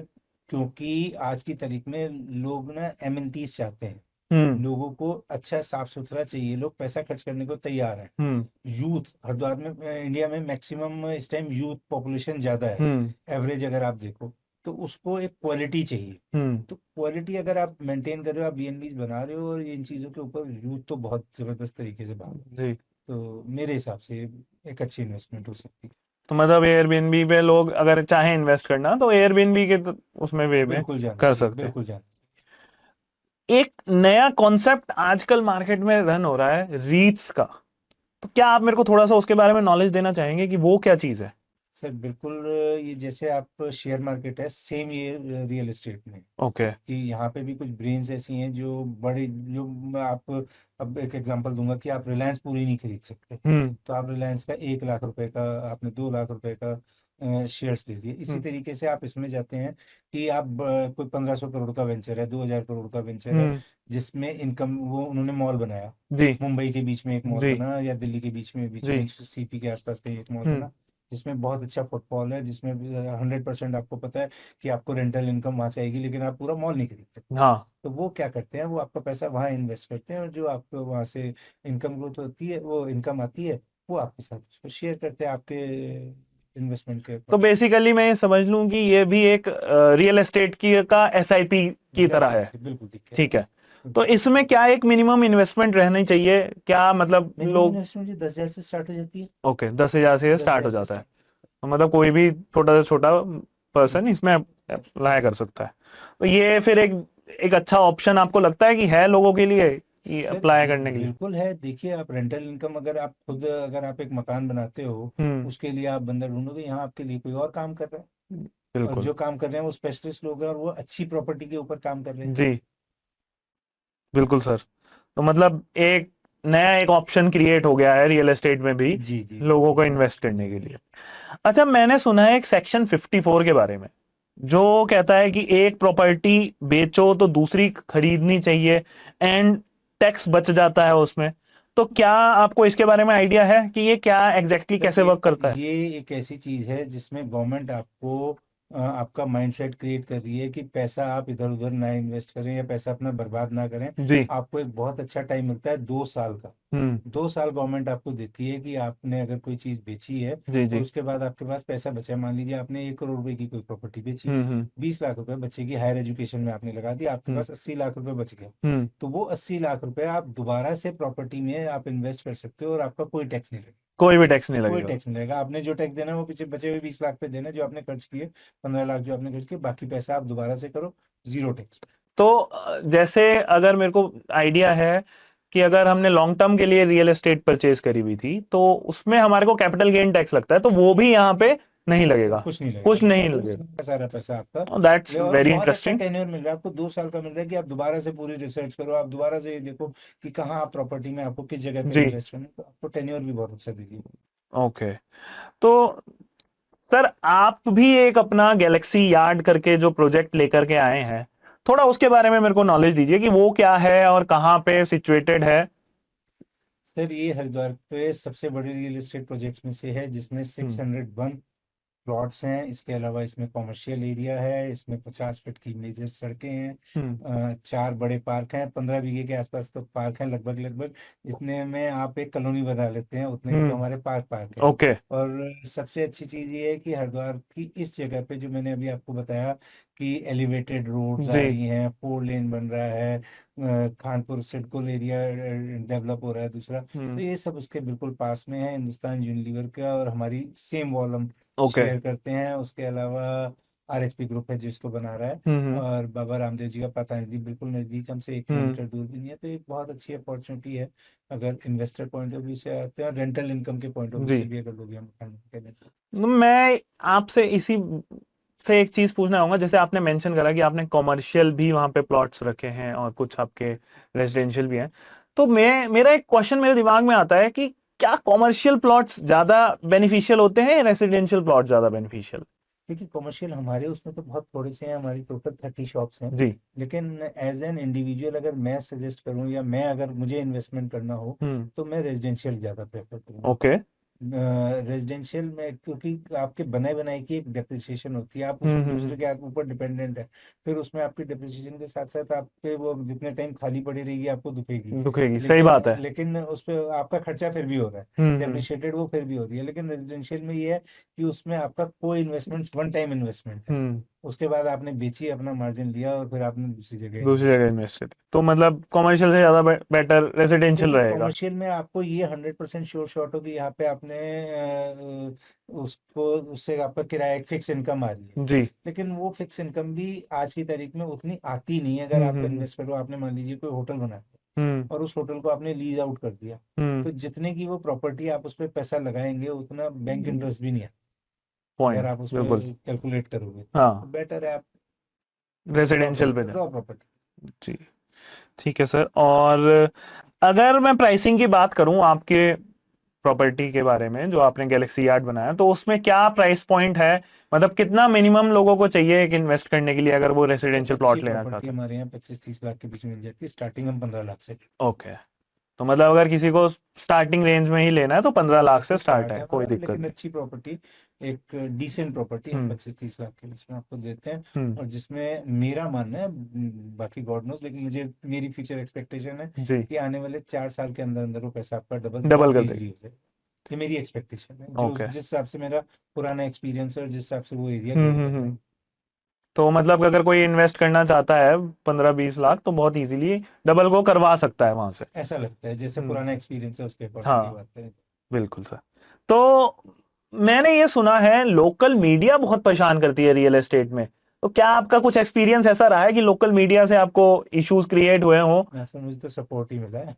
S2: क्योंकि आज की तारीख में लोग ना एमिनिटीज चाहते हैं।
S1: हम्म।
S2: लोगों को अच्छा साफ सुथरा चाहिए, लोग पैसा खर्च करने को तैयार हैं।
S1: हम्म।
S2: यूथ हरिद्वार में, इंडिया में मैक्सिमम इस टाइम यूथ पॉपुलेशन ज़्यादा है।
S1: हम्म।
S2: एवरेज अगर आप देखो तो उसको एक क्वालिटी चाहिए।
S1: हम्म।
S2: तो क्वालिटी अगर आप मेंटेन कर रहे हो, आप बीएनबीज बना रहे हो और इन चीज़ों के ऊपर यूथ तो बहुत ज़बरदस्त तरीके से भाग,
S1: जी।
S2: तो मेरे हिसाब से एक अच्छी इन्वेस्टमेंट हो सकती है।
S1: तो मतलब एयरबीएनबी पे लोग अगर चाहे इन्वेस्ट करना तो एयरबीएनबी के तो उसमें वे में
S2: बिल्कुल जाना
S1: कर
S2: चाहिए,
S1: सकते हैं।
S2: बिल्कुल जाना।
S1: एक नया कॉन्सेप्ट आजकल मार्केट में रन हो रहा है रीट्स का, तो क्या आप मेरे को थोड़ा सा उसके बारे में नॉलेज देना चाहेंगे कि वो क्या चीज है?
S2: सर बिल्कुल, ये जैसे आप शेयर मार्केट है, सेम ये रियल एस्टेट में,
S1: ओके।
S2: कि यहाँ पे भी कुछ ब्रेन्स ऐसी हैं जो बड़े, जो मैं आप अब एक एग्जांपल दूंगा कि आप रिलायंस पूरी नहीं खरीद सकते।
S1: हम्म।
S2: तो आप रिलायंस का 1 लाख रुपए का, आपने 2 लाख रुपए का शेयर्स ले लिए। इसी
S1: हम्म
S2: तरीके से आप इसमें जाते हैं कि आप कोई 1500 करोड़ का वेंचर है, 2000 करोड़ का वेंचर है,
S1: हम्म,
S2: जिसमें इनकम, वो उन्होंने मॉल बनाया,
S1: जी
S2: मुंबई के बीच में एक मॉल
S1: जी
S2: बना, या दिल्ली के बीच
S1: जी।
S2: में सीपी के आसपास कहीं एक मॉल
S1: हम्म,
S2: बना, जिसमें बहुत अच्छा फुटफॉल है, जिसमें 100% आपको पता है कि आपको रेंटल इनकम वहां से आएगी, लेकिन आप पूरा मॉल नहीं खरीद सकते।
S1: हाँ।
S2: तो वो क्या करते हैं, वो आपका पैसा वहां इन्वेस्ट करते हैं, और जो आपको वहां से इनकम ग्रोथ होती है, वो इनकम आती है, वो आपके साथ उसको शेयर करते हैं आपके इन्वेस्टमेंट के
S1: तो
S2: ऊपर।
S1: बेसिकली मैं ये समझ लूं कि ये भी एक रियल एस्टेट की का एसआईपी की तरह
S2: जैसे
S1: है।
S2: बिल्कुल ठीक है।
S1: ठीक है। तो इसमें क्या एक मिनिमम इन्वेस्टमेंट रहनी चाहिए क्या, मतलब
S2: मिनिमम
S1: लोग?
S2: इन्वेस्टमेंट जी 10,000 से स्टार्ट हो जाती है।
S1: ओके, 10,000 से
S2: दस
S1: स्टार्ट
S2: हजार
S1: हो
S2: से
S1: जाता है।
S2: स्टार्ट।
S1: तो मतलब कोई भी छोटा से छोटा पर्सन इसमें अप्लाई कर सकता है। तो ये फिर एक एक अच्छा ऑप्शन आपको लगता है कि है लोगों के लिए कि
S2: सर
S1: अप्लाई करने के लिए?
S2: बिल्कुल है। देखिए, आप रेंटल इनकम, अगर आप खुद, अगर आप एक मकान बनाते हो,
S1: हम्म,
S2: उसके लिए आप बंदा ढूंढोगे, यहाँ आपके लिए कोई और काम कर रहा है, और
S1: बिल्कुल।
S2: जो काम कर रहे हैं वो स्पेशलिस्ट लोग हैं, और वो अच्छी प्रॉपर्टी के ऊपर काम कर रहे हैं।
S1: जी बिल्कुल सर। तो मतलब एक नया एक ऑप्शन क्रिएट हो गया है रियल एस्टेट में भी
S2: जी जी जी
S1: लोगों
S2: जी।
S1: को इन्वेस्ट करने के लिए। अच्छा, मैंने सुना है एक सेक्शन 54 के बारे में, जो कहता है कि एक प्रॉपर्टी बेचो तो दूसरी खरीदनी चाहिए, एंड टैक्स बच जाता है उसमें। तो क्या आपको इसके बारे में आइडिया है कि ये क्या एग्जैक्टली
S2: सर
S1: कैसे वर्क करता है?
S2: ये एक ऐसी चीज है जिसमें गवर्नमेंट आपको आपका माइंडसेट क्रिएट कर रही है कि पैसा आप इधर उधर ना इन्वेस्ट करें, या पैसा अपना बर्बाद ना करें।
S1: जी।
S2: आपको एक बहुत अच्छा टाइम मिलता है, 2 साल का।
S1: हम्म।
S2: 2 साल गवर्नमेंट आपको देती है कि आपने अगर कोई चीज बेची है,
S1: जी
S2: और
S1: जी।
S2: उसके बाद आपके पास पैसा बचा है, मान लीजिए आपने 1 करोड़ रुपए की कोई प्रॉपर्टी बेची,
S1: हम्म।
S2: 20 लाख रुपए बचेगी, हायर एजुकेशन में आपने लगा दिया, आपके
S1: हम्म
S2: पास 80 लाख रुपए बच गया।
S1: हम्म।
S2: तो वो 80 लाख रुपए आप दोबारा से प्रॉपर्टी में आप इन्वेस्ट कर सकते हो, और आपका कोई टैक्स नहीं लगेगा।
S1: कोई भी टैक्स नहीं
S2: कोई
S1: लगेगा?
S2: टैक्स नहीं लगेगा। आपने जो टैक्स देना है वो पीछे बचे हुए 20 लाख पे देना है, जो आपने खर्च किए, 15 लाख जो आपने खर्च किए, बाकी पैसा आप दोबारा से करो, जीरो टैक्स।
S1: तो जैसे अगर मेरे को आइडिया है कि अगर हमने लॉन्ग टर्म के लिए रियल एस्टेट परचेज करी हुई थी, तो उसमें हमारे को कैपिटल गेन टैक्स लगता है, तो वो भी यहाँ पे नहीं लगेगा?
S2: कुछ नहीं लगेगा,
S1: कुछ नहीं
S2: दो
S1: लगेगा?
S2: साल का सारा पैसा आपका।
S1: दैट्स
S2: ले, और
S1: वेरी
S2: बहुत अच्छा
S1: इंटरेस्टिंग।
S2: टेन्योर मिल रहा है आपको, 2 साल का मिल रहा है, कि आप दोबारा से पूरी रिसर्च करो, आप दोबारा से ये देखो कि कहाँ आप प्रॉपर्टी में आपको किस जगह पे
S1: जी।
S2: इन्वेस्ट करना है, तो आपको टेन्योर भी बहुत अच्छा दीजिए।
S1: ओके। तो सर आप भी एक अपना गैलेक्सी यार्ड करके जो प्रोजेक्ट लेकर के आए हैं, थोड़ा उसके बारे में मेरे को नॉलेज दीजिए कि वो क्या है और कहाँ पे सिचुएटेड है।
S2: सर ये हरिद्वार पे सबसे बड़े रियल एस्टेट प्रोजेक्ट्स में से है, जिसमें
S1: हम्म
S2: 601 प्लॉट्स हैं। इसके अलावा इसमें कॉमर्शियल एरिया है, इसमें 50 फीट की मेजर सड़कें हैं,
S1: हम्म
S2: 4 बड़े पार्क हैं, 15 बीघे के आसपास तो पार्क हैं लगभग लगभग, जितने में आप एक कॉलोनी बना लेते हैं, उतने ही तो हमारे पार्क हैं।
S1: ओके।
S2: और सबसे अच्छी चीज़ ये है कि हरिद्वार की इस जगह पे, जो मैंने अभी आपको बताया कि एलिवेटेड रोड्स आ
S1: जी।
S2: रही हैं, 4 लेन बन रहा है, खानपुर सिडकुल एरिया डेवलप हो रहा है दूसरा, तो
S1: हम्म।
S2: ये सब उसके बिल्कुल पास में है। हिंदुस्तान यूनिलीवर का और हमारी सेम वॉल
S1: ओके।
S2: शेयर करते हैं। उसके अलावा आरएचपी ग्रुप है जिसको बना रहा है,
S1: हम्म
S2: और बाबा रामदेव जी का पतंजलि बिल्कुल नजदीक, हमसे 1 किलोमीटर दूर भी नहीं है। तो एक बहुत अच्छी अपॉर्चुनिटी है, अगर इन्वेस्टर पॉइंट ऑफ व्यू से आते हैं, और रेंटल इनकम के पॉइंट ऑफ व्यू
S1: जी।
S2: से भी अगर लोग यहाँ मकान करें तो।
S1: तो मैं आपसे इसी से एक चीज पूछना चाहूंगा, जैसे आपने मेंशन करा कि आपने कॉमर्शियल भी वहां पे प्लॉट्स रखे हैं और कुछ आपके रेजिडेंशियल भी हैं। तो मैं मेरा एक क्वेश्चन मेरे दिमाग में आता है कि क्या कॉमर्शियल प्लॉट्स ज्यादा बेनिफिशियल होते हैं या रेसिडेंशियल प्लॉट ज्यादा बेनिफिशियल?
S2: देखिए, कमर्शियल हमारे उसमें तो बहुत थोड़े से हैं, हमारी टोटल 30 शॉप्स हैं।
S1: जी।
S2: लेकिन एज एन इंडिविजुअल अगर मैं सजेस्ट करूं, या मैं अगर मुझे इन्वेस्टमेंट करना हो,
S1: हम्म।
S2: तो मैं रेजिडेंशियल ज़्यादा प्रेफर करूंगा।
S1: ओके।
S2: रेजिडेंशियल में क्योंकि आपके बनाए बनाए की एक डेप्रिसिएशन होती है, आप उसमें दूसरे के ऊपर डिपेंडेंट है, फिर उसमें आपकी डेप्रिसिएशन के साथ साथ आपके वो जितने टाइम खाली पड़ी रहेगी आपको दुखेगी।
S1: दुखेगी, सही
S2: लेकिन
S1: बात है।
S2: लेकिन उस पर आपका खर्चा फिर भी हो रहा है,
S1: हम्म।
S2: डेप्रिशिएटेड वो फिर भी हो रही है। लेकिन रेजिडेंशियल में ये है कि उसमें आपका कोई इन्वेस्टमेंट, वन टाइम इन्वेस्टमेंट है,
S1: हम्म।
S2: उसके बाद आपने बेची, अपना मार्जिन लिया, और फिर आपने दूसरी जगह
S1: दूसरी
S2: इन्वेस्ट
S1: जगह
S2: किया।
S1: इन्वेस्ट करते, तो मतलब कॉमर्शियल से ज्यादा बेटर रेसिडेंशियल
S2: देखिए,
S1: रहेगा?
S2: कॉमर्शियल में आपको ये 100% श्योर शॉट हो कि यहाँ पे आपने उसको, उससे आपका किराया एक फिक्स इनकम आ रही है।
S1: जी।
S2: लेकिन वो फिक्स इनकम भी आज की तारीख में उतनी आती नहीं है। अगर आप
S1: हम्म।
S2: इन्वेस्ट करो, आपने मान लीजिए कोई होटल बनाया,
S1: हम्म
S2: और उस होटल को आपने लीज आउट कर दिया, तो जितने की वो प्रॉपर्टी आप उस पर पैसा लगाएंगे, उतना बैंक इंटरेस्ट भी नहीं है, अगर
S1: पॉइंट,
S2: आप उस
S1: बिल्कुल।
S2: पर कैलकुलेट करोगे, तो
S1: हाँ,
S2: बेटर है आप
S1: रेसिडेंशियल पे जाए।
S2: Raw property.
S1: जी। ठीक है सर। और अगर मैं प्राइसिंग की बात करूं आपके प्रॉपर्टी के बारे में जो आपने गैलेक्सी यार्ड बनाया, तो उसमें क्या प्राइस पॉइंट है, मतलब कितना मिनिमम लोगों को चाहिए एक इन्वेस्ट करने के लिए अगर वो
S2: सर
S1: रेसिडेंशियल
S2: अच्छी
S1: प्लॉट लेना
S2: प्रॉपर्टी
S1: चाहते
S2: हमारे यहाँ 25-30 लाख के बीच में मिल जाती है, स्टार्टिंग हम 15 लाख से।
S1: हैं? ओके, तो मतलब अगर किसी को स्टार्टिंग रेंज में ही लेना है तो 15 लाख से
S2: से
S1: स्टार्ट
S2: स्टार्ट
S1: है,
S2: है
S1: कोई
S2: हमारा,
S1: दिक्कत
S2: लेकिन
S1: नहीं।
S2: अच्छी प्रॉपर्टी, एक डिसेंट प्रॉपर्टी हम
S1: हम्म
S2: 25-30 लाख के बीच में आपको देते हैं।
S1: हम्म।
S2: और जिसमें मेरा मानना है, बाकी गॉड नोस, लेकिन मुझे मेरी फ्यूचर एक्सपेक्टेशन है
S1: जी,
S2: कि आने वाले 4 साल के अंदर अंदर वो पैसा आपका डबल
S1: डबल
S2: बहुत
S1: कर देगी।
S2: ईजिली हो जाए। ये मेरी एक्सपेक्टेशन है, जो
S1: ओके।
S2: जिस हिसाब से मेरा पुराना एक्सपीरियंस है और जिस हिसाब से वो एरिया ग्रो कर रहा है।
S1: तो मतलब अगर कोई इन्वेस्ट करना चाहता है 15-20 लाख तो बहुत इजीली डबल को करवा सकता है वहां से।
S2: ऐसा लगता है, जैसे
S1: हम्म।
S2: पुराना एक्सपीरियंस है उसके अकॉर्डिंग की
S1: हाँ,
S2: बात करें।
S1: बिल्कुल सर। तो मैंने ये सुना है लोकल मीडिया बहुत परेशान करती है रियल एस्टेट में, तो क्या आपका कुछ एक्सपीरियंस ऐसा रहा है कि लोकल मीडिया से आपको इश्यूज क्रिएट हुए हों?
S2: ना सर, मुझे तो सपोर्ट ही मिला है।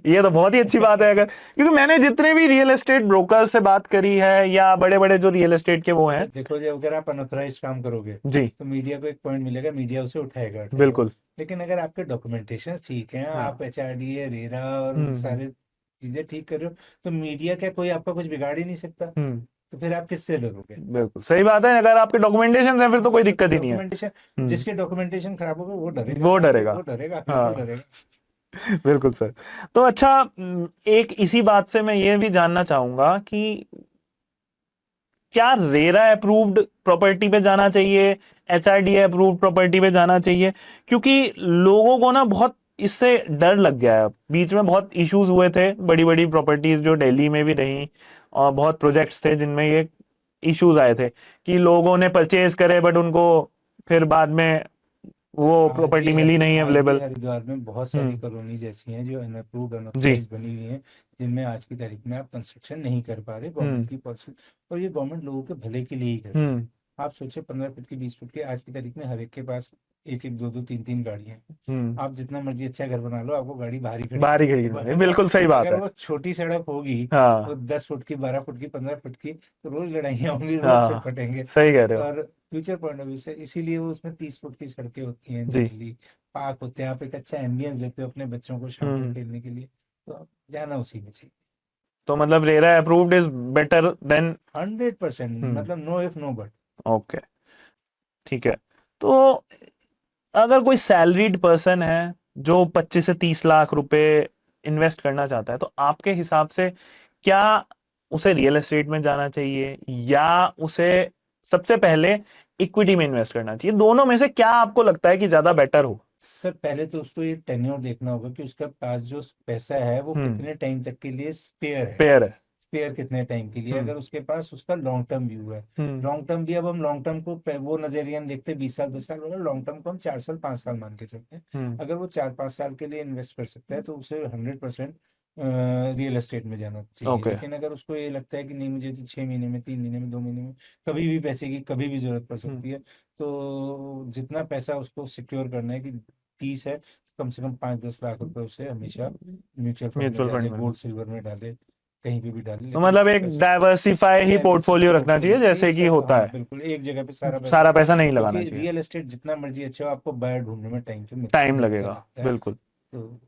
S1: ये तो बहुत ही अच्छी बात है, अगर क्योंकि मैंने जितने भी रियल एस्टेट ब्रोकर से बात करी है या बड़े बड़े जो रियल एस्टेट के वो हैं।
S2: सर देखो, जब अगर आप अनऑथराइज काम करोगे
S1: जी,
S2: तो मीडिया को एक पॉइंट मिलेगा, मीडिया उसे उठाएगा उठाएगा।
S1: बिल्कुल।
S2: लेकिन अगर आपके डॉक्यूमेंटेशन ठीक हैं,
S1: हाँ।
S2: आप HRDA रेरा और
S1: हम्म।
S2: सारे चीजें ठीक कर रहे हो, तो मीडिया क्या कोई आपका कुछ बिगाड़ ही नहीं सकता।
S1: हम्म।
S2: तो फिर आप किससे लड़ोगे?
S1: बिल्कुल सही बात है, अगर आपके डॉक्यूमेंटेशन है फिर तो
S2: हाँ,
S1: कोई दिक्कत ही नहीं है।
S2: डॉक्यूमेंटेशन,
S1: हम्म।
S2: जिसके डॉक्यूमेंटेशन खराब होगा वो डरेगा,
S1: वो
S2: आपसे
S1: डरेगा।
S2: वो डरेगा, बिल्कुल
S1: हाँ,
S2: डरेगा।
S1: बिल्कुल सर। तो अच्छा, एक इसी बात से मैं ये भी जानना चाहूंगा कि क्या रेरा अप्रूव्ड प्रॉपर्टी पे जाना चाहिए, HRDA अप्रूव्ड प्रॉपर्टी पे जाना चाहिए? क्योंकि लोगों को ना बहुत इससे डर लग गया है, बीच में बहुत इश्यूज हुए थे, बड़ी बड़ी प्रॉपर्टीज जो दिल्ली में भी रही और बहुत प्रोजेक्ट्स थे जिनमें ये इश्यूज आए थे कि लोगों ने परचेज करे बट उनको फिर बाद में वो प्रॉपर्टी मिली नहीं
S2: आज भी
S1: अवेलेबल।
S2: हरिद्वार में बहुत सारी
S1: हम्म।
S2: कॉलोनीज ऐसी हैं जो अनअप्रूव्ड
S1: जी।
S2: अनऑथराइज बनी हुई हैं, जिनमें आज की तारीख में आप कंस्ट्रक्शन नहीं कर पा रहे
S1: हम्म
S2: गवर्नमेंट की पॉलिसी। और ये गवर्नमेंट लोगों के भले के लिए ही कर रही है।
S1: हम्म
S2: आप सोचिए, 15 फुट की, 20 फुट की, आज की तारीख में हर एक के पास एक एक, दो दो, तीन तीन गाड़ियां हैं।
S1: हम्म।
S2: आप जितना मर्जी अच्छा घर बना लो, आपको गाड़ी बाहर ही खड़ी
S1: बाहर ही
S2: मिलेगी।
S1: खरीदनी
S2: अब
S1: पड़ेगी,
S2: अगर
S1: बिल्कुल सही बात
S2: अगर
S1: है।
S2: वो छोटी सड़क होगी, वो
S1: हाँ
S2: 10 फुट की, 12 फुट की, 15 फुट की, तो रोज लड़ाइयाँ होंगी, रोज से
S1: हाँ,
S2: फटेंगे।
S1: सही कह रहे हो।
S2: और फ्यूचर पॉइंट ऑफ व्यू से इसीलिए वो उसमें 30 फुट की सड़कें होती हैं,
S1: जी।
S2: जनरली पार्क होते हैं, आप एक अच्छा एम्बियंस लेते हो अपने बच्चों को शाम को
S1: हम्म।
S2: खेलने के लिए, तो आप जाना उसी में चाहिए।
S1: तो मतलब RERA approved is better then.
S2: 100%,
S1: hmm.
S2: मतलब no if no but.
S1: Okay, ठीक है। तो अगर कोई सैलरीड पर्सन है जो 25 से 30 लाख रुपए इन्वेस्ट करना चाहता है, तो आपके हिसाब से क्या उसे रियल एस्टेट में जाना चाहिए या उसे सबसे पहले इक्विटी में इन्वेस्ट करना चाहिए? दोनों में से क्या आपको लगता है कि ज्यादा बेटर हो?
S2: सर पहले तो उसको ये टेन्योर देखना होगा कि उसका पास जो पैसा है वो
S1: हम्म।
S2: कितने टाइम तक के लिए स्पेयर है।
S1: पेयर है।
S2: स्पेयर कितने टाइम के लिए,
S1: हम्म
S2: अगर उसके पास उसका लॉन्ग टर्म व्यू है।
S1: हम्म
S2: लॉन्ग टर्म भी, अब हम लॉन्ग टर्म को वो नजरिया नहीं देखते 20 साल 10 साल वाला, लॉन्ग टर्म को हम 4 साल 5 साल मान के चलते हैं।
S1: हम्म
S2: अगर वो 4-5 साल के लिए इन्वेस्ट कर सकता है तो उसे 100% रियल एस्टेट में जाना चाहिए।
S1: ओके।
S2: लेकिन अगर उसको ये लगता है कि नहीं, मुझे तो 6 महीने में, 3 महीने में, 2 महीने में, कभी भी पैसे की कभी भी जरूरत पड़
S1: हम्म।
S2: सकती है, तो जितना पैसा उसको सिक्योर करना है कि 30 है, कम से कम 5-10 लाख रुपए उसे हमेशा म्यूचुअल फंड में
S1: म्यूचुअल
S2: डाले,
S1: फंड में।
S2: गोल्ड सिल्वर में डाले, कहीं पे भी डाले,
S1: तो
S2: लेकिन
S1: मतलब एक
S2: पैसा
S1: डाइवर्सिफाई ही पोर्टफोलियो
S2: डाइवर्सिटी
S1: रखना चाहिए
S2: पोर्टफोलियो,
S1: जैसे
S2: एक
S1: कि
S2: साथ,
S1: होता
S2: हाँ
S1: है,
S2: बिल्कुल, एक जगह पे सारा पैसा।
S1: सारा पैसा नहीं लगाना
S2: क्योंकि
S1: चाहिए,
S2: रियल एस्टेट जितना मर्जी अच्छा हो, आपको बायर ढूंढने में टाइम तो
S1: टाइम
S2: मिलता
S1: लगेगा,
S2: लगता है।
S1: बिल्कुल।
S2: तो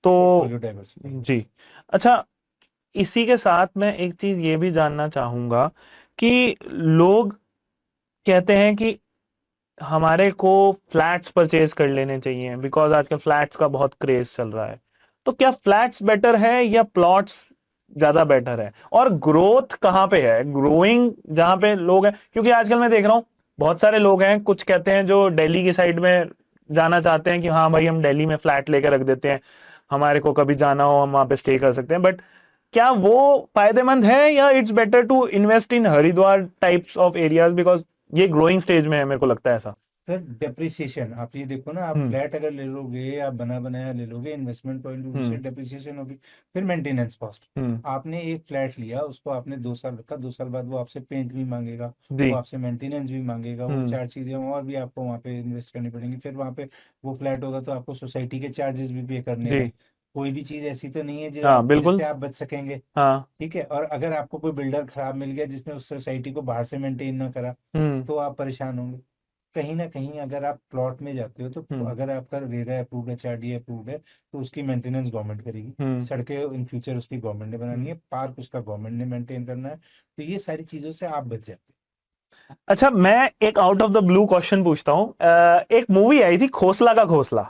S1: तो
S2: पोर्टफोलियो डाइवर्सिफाई।
S1: जी। अच्छा, इसी के साथ मैं एक चीज ये भी जानना चाहूंगा कि लोग कहते हैं कि हमारे को फ्लैट्स परचेज कर लेने चाहिए बिकॉज आजकल फ्लैट्स का बहुत क्रेज चल रहा है। तो क्या फ्लैट्स बेटर है या प्लॉट्स ज्यादा बेटर है, और ग्रोथ कहाँ पे है, ग्रोइंग जहां पे लोग हैं? क्योंकि आजकल मैं देख रहा हूँ बहुत सारे लोग हैं, कुछ कहते हैं जो दिल्ली की साइड में जाना चाहते हैं कि हाँ भाई हम दिल्ली में फ्लैट लेकर रख देते हैं, हमारे को कभी जाना हो हम वहां पे स्टे कर सकते हैं, बट क्या वो फायदेमंद है या it's better to invest in Haridwar types of areas because ये ग्रोइंग स्टेज में है, मेरे को लगता है ऐसा।
S2: सर डेप्रिसिएशन, आप ये देखो ना, आप
S1: हम्म
S2: फ्लैट अगर ले लोगे, आप बना बनाया ले लोगे, इन्वेस्टमेंट पॉइंट ऑफ व्यू से
S1: हम्म
S2: डेप्रिसिएशन होगी। फिर मेंटेनेंस कॉस्ट,
S1: हम्म।
S2: आपने एक फ्लैट लिया, उसको आपने 2 साल रखा, 2 साल बाद वो आपसे पेंट भी मांगेगा,
S1: जी।
S2: वो आपसे मेंटेनेंस भी मांगेगा, वो
S1: हम्म
S2: 4 चीजें और भी आपको वहाँ पे इन्वेस्ट करनी पड़ेंगी। फिर वहाँ पे वो फ्लैट होगा तो आपको सोसाइटी के चार्जेस भी पे करने
S1: जी।
S2: हैं। कोई भी चीज ऐसी तो नहीं है जो
S1: हाँ
S2: आप
S1: बिल्कुल।
S2: जिससे आप बच सकेंगे।
S1: हाँ।
S2: ठीक है, और अगर आपको कोई बिल्डर खराब मिल गया जिसने उस सोसाइटी को बाहर से मेंटेन ना करा,
S1: हम्म।
S2: तो आप परेशान होंगे। कहीं ना कहीं अगर आप प्लॉट में जाते हो तो
S1: हम्म
S2: अगर आपका रेरा अप्रूव्ड है, HRDA अप्रूव्ड है, तो उसकी मेंटेनेंस गवर्नमेंट करेगी।
S1: हम्म
S2: सड़कें इन फ्यूचर उसकी गवर्नमेंट ने बनानी
S1: हम्म।
S2: है, पार्क उसका गवर्नमेंट ने मेंटेन करना है। तो ये सारी चीजों से आप बच जाते
S1: अच्छा, मैं एक out of the blue question पूछता हूँ। एक मूवी आई थी खोसला का घोंसला,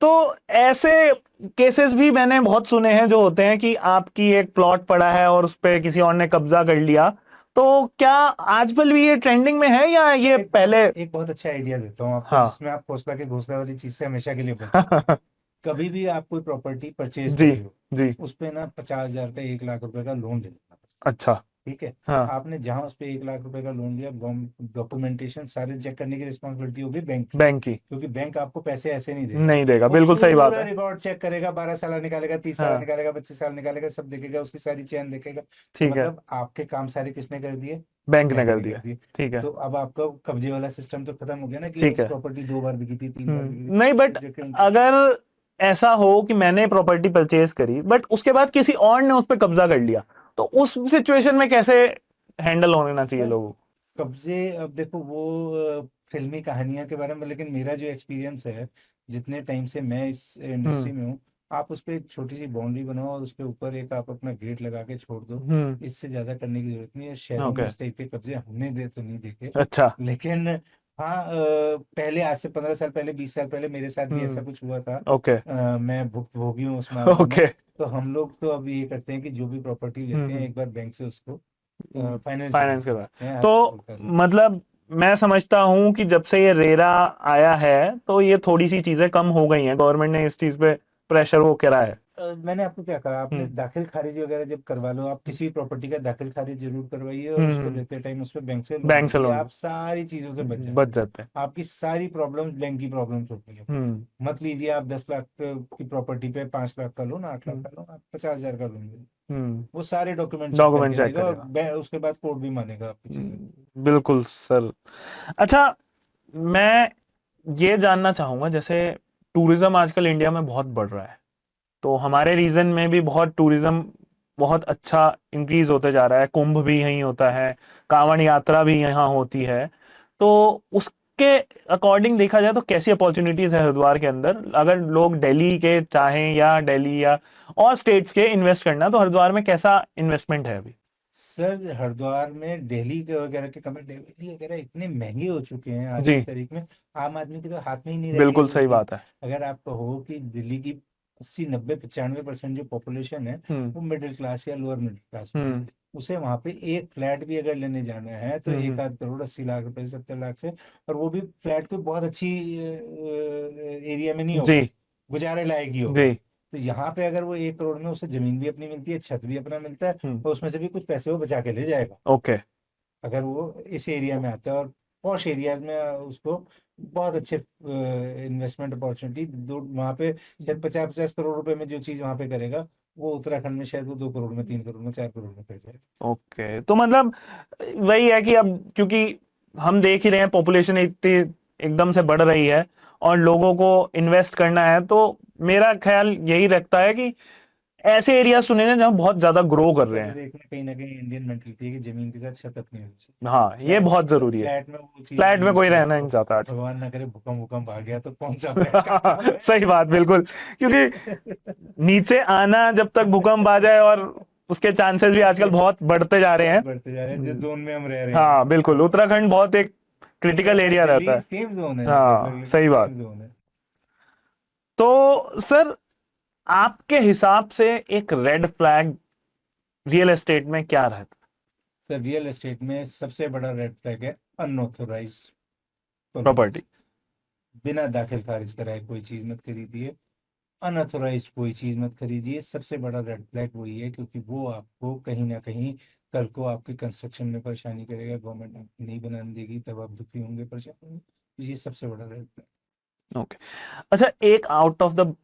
S1: तो ऐसे केसेस भी मैंने बहुत सुने हैं जो होते हैं कि आपकी एक प्लॉट पड़ा है और उस पे किसी और ने कब्जा कर लिया। तो क्या आजकल भी ये ट्रेंडिंग में है या ये
S2: हैं।
S1: पहले?
S2: एक बहुत अच्छा आइडिया देता हूँ आपको,
S1: हाँ।
S2: जिसमें आप घोंसला के घोंसला वाली चीज से हमेशा के लिए बच जाओ। कभी भी आप कोई प्रॉपर्टी परचेज कर
S1: जी
S2: रहे हो,
S1: जी।
S2: उस पे ना 50,000 का, 1 लाख रुपए का लोन ले लेना।
S1: अच्छा।
S2: ठीक है।
S1: हाँ।
S2: आपने जहां उस पे 1 लाख रुपए का लोन लिया, डॉक्यूमेंटेशन सारे चेक करने की रिस्पॉन्सिबिलिटी होगी बैंक की।
S1: बैंक की
S2: क्योंकि बैंक आपको पैसे ऐसे नहीं देगा।
S1: नहीं देगा,
S2: वो
S1: बिल्कुल सही बात
S2: पूरा
S1: है।
S2: रिकॉर्ड चेक करेगा, 12 साल निकालेगा, 30 साल
S1: हाँ।
S2: निकालेगा, 25 साल निकालेगा, सब देखेगा, उसकी सारी चेन देखेगा। तो
S1: ठीक है।
S2: मतलब आपके काम सारे किसने कर दिए?
S1: बैंक ने
S2: बैंक
S1: कर
S2: ने कर
S1: दिया।
S2: दिए।
S1: ठीक है।
S2: तो अब आपका कब्जे वाला सिस्टम तो खत्म हो गया ना, कि
S1: ठीक
S2: उस
S1: है।
S2: प्रॉपर्टी 2 बार बिकी थी, 3 बार बिकी थी।
S1: नहीं, बट अगर ऐसा हो कि मैंने प्रॉपर्टी परचेज करी बट उसके बाद किसी और ने उस पर कब्जा कर लिया, तो उस सिचुएशन में कैसे हैंडल होना चाहिए
S2: सर,
S1: लोगों को?
S2: कब्जे, अब देखो वो फिल्मी कहानियां के बारे में, लेकिन मेरा जो एक्सपीरियंस है, जितने टाइम से मैं इस
S1: हम्म
S2: इंडस्ट्री में हूँ, आप उस पर एक छोटी सी बाउंड्री बनाओ और उसके ऊपर एक आप अपना गेट लगा के छोड़ दो।
S1: हम्म।
S2: इससे ज्यादा करने की जरूरत नहीं है। शहरों में
S1: ओके।
S2: इस टाइप के कब्जे हमने दे तो नहीं देखे,
S1: अच्छा।
S2: लेकिन हाँ, पहले आज से 15 साल पहले, 20 साल पहले मेरे साथ भी ऐसा कुछ हुआ था।
S1: ओके।
S2: मैं भुक्तभोगी हूँ उस मामले में।
S1: ओके।
S2: तो हम लोग तो अब ये करते हैं कि जो भी प्रॉपर्टी लेते हैं,
S1: हम्म।
S2: एक बार बैंक से उसको फाइनेंस जरूर
S1: फाइनेंस के बाद
S2: करते हैं, हर
S1: तो
S2: हल्का सा।
S1: मतलब मैं समझता हूं कि जब से ये रेरा आया है तो ये थोड़ी सी चीजें कम हो गई हैं, गवर्नमेंट ने इस चीज पे प्रेशर वो करा है।
S2: मैंने आपको क्या कहा, आपने
S1: हम्म
S2: दाखिल खारिज वगैरह जब करवा लो, आप किसी भी प्रॉपर्टी का दाखिल खारिज जरूर करवाइए, और उसको
S1: हम्म।
S2: लेते टाइम उस पर बैंक से लोन
S1: बैंक से
S2: लीजिए।
S1: लोन
S2: आप सारी चीजों से बच
S1: बच
S2: जाते हैं।
S1: जाते हैं।
S2: आपकी सारी प्रॉब्लम्स बैंक की प्रॉब्लम्स होती है।
S1: हम्म
S2: मत लीजिए आप 10 लाख की प्रॉपर्टी पे 5 लाख का लोन, 8 लाख
S1: हम्म
S2: का लोन, आप 50,000 का लोन लीजिए।
S1: हम्म।
S2: वो सारे डॉक्यूमेंट चेक
S1: डॉक्यूमेंट
S2: करके
S1: चेक
S2: देगा, और
S1: करेगा।
S2: उसके बाद कोर्ट भी मानेगा आपकी चीजों को।
S1: बिल्कुल सर। अच्छा, मैं ये जानना चाहूंगा, जैसे टूरिज्म आजकल इंडिया में बहुत बढ़ रहा है, तो हमारे रीजन में भी बहुत टूरिज्म बहुत अच्छा इंक्रीज होते जा रहा है, कुंभ भी यहीं होता है, कांवड़ यात्रा भी यहाँ होती है। तो उसके अकॉर्डिंग देखा जाए तो कैसी अपॉर्चुनिटीज है हरिद्वार के अंदर? अगर लोग दिल्ली के चाहें या दिल्ली या और स्टेट्स के इन्वेस्ट करना, तो हरिद्वार में कैसा इन्वेस्टमेंट है अभी?
S2: सर, हरिद्वार में दिल्ली के वगैरह के कमरे, दिल्ली वगैरह इतने महंगे हो चुके हैं आज की
S1: जी।
S2: तारीख में, आम आदमी के तो हाथ में ही नहीं रह गई
S1: बिल्कुल
S2: वो
S1: सही
S2: चीज।
S1: बात है।
S2: अगर आप कहो कि दिल्ली की 80, 90, 95% जो पॉपुलेशन है,
S1: हम्म
S2: वो मिडिल क्लास या लोअर मिडिल क्लास होगी।
S1: हम्म
S2: उसे वहां पे एक फ्लैट भी अगर लेने जाना है तो एक
S1: हम्म।
S2: आध करोड़, 80 लाख रुपए, 70 लाख से। और वो भी फ्लैट कोई बहुत अच्छी एरिया में नहीं
S1: जी
S2: होगा, गुजारे लायक ही होगा।
S1: जी।
S2: तो यहाँ पे अगर वो 1 करोड़ में उसे जमीन भी अपनी मिलती है, छत भी अपना मिलता है,
S1: हम्म।
S2: और उसमें से भी कुछ पैसे वो बचा के ले जाएगा,
S1: ओके।
S2: अगर वो इस एरिया में आता है। और पॉश एरियाज में उसको बहुत अच्छे इन्वेस्टमेंट अपॉर्चुनिटी दो वहाँ पे। शायद 50-50 करोड़ रुपए में जो चीज वहाँ पे करेगा, वो उत्तराखंड में शायद वो 2 करोड़ में, 3 करोड़ में, 4 करोड़ में कर जाएगा।
S1: ओके, तो मतलब वही है कि अब क्योंकि हम देख ही रहे हैं पॉपुलेशन इतनी एकदम से बढ़ रही है और लोगों को इन्वेस्ट करना है, तो मेरा ख्याल यही रखता है कि ऐसे एरिया चुने जाएं जहां बहुत ज्यादा ग्रो कर रहे हैं।
S2: सर, एक ना कहीं इंडियन मेंटलिटी है कि जमीन के साथ छत अपनी होनी चाहिए।
S1: हाँ, ये
S2: फ्लैट
S1: बहुत जरूरी है।
S2: फ्लैट में वो चीज
S1: फ्लैट
S2: नहीं
S1: में कोई
S2: होती है।
S1: रहना नहीं चाहता आज।
S2: भगवान ना करे भूकंप भूकंप आ गया तो कौन सा फ्लैट का काम
S1: सही बात, बिल्कुल। क्योंकि नीचे आना, जब तक भूकंप आ जाए, और उसके चांसेस भी आजकल बहुत बढ़ते जा रहे
S2: बहुत
S1: हैं।
S2: बढ़ते जा रहे हैं जिस जोन में हम रह रहे हैं।
S1: हाँ बिल्कुल, उत्तराखंड बहुत एक क्रिटिकल
S2: उत्तराखंड
S1: एरिया रहता
S2: दिल्ली
S1: है।
S2: सेम जोन है,
S1: हाँ
S2: लगभग
S1: सही बात।
S2: सेम जोन है।
S1: तो सर, आपके हिसाब से एक रेड फ्लैग रियल एस्टेट में क्या रहता
S2: सर, रियल एस्टेट में सबसे बड़ा रेड फ्लैग है अनऑथोराइज
S1: प्रॉपर्टी?
S2: प्रोमोटर्स। बिना दाखिल खारिज कराए कोई चीज मत खरीदिए, अनऑथोराइज कोई चीज मत खरीदिए। सबसे बड़ा रेड फ्लैग वही है, क्योंकि वो आपको कहीं ना कहीं कल को आपकी कंस्ट्रक्शन में परेशानी करेगा, गवर्नमेंट आपको नहीं बनाने देगी, तब आप दुखी होंगे, परेशान होंगे। तो ये सबसे बड़ा रेड फ्लैग।
S1: ओके। अच्छा, एक आउट ऑफ द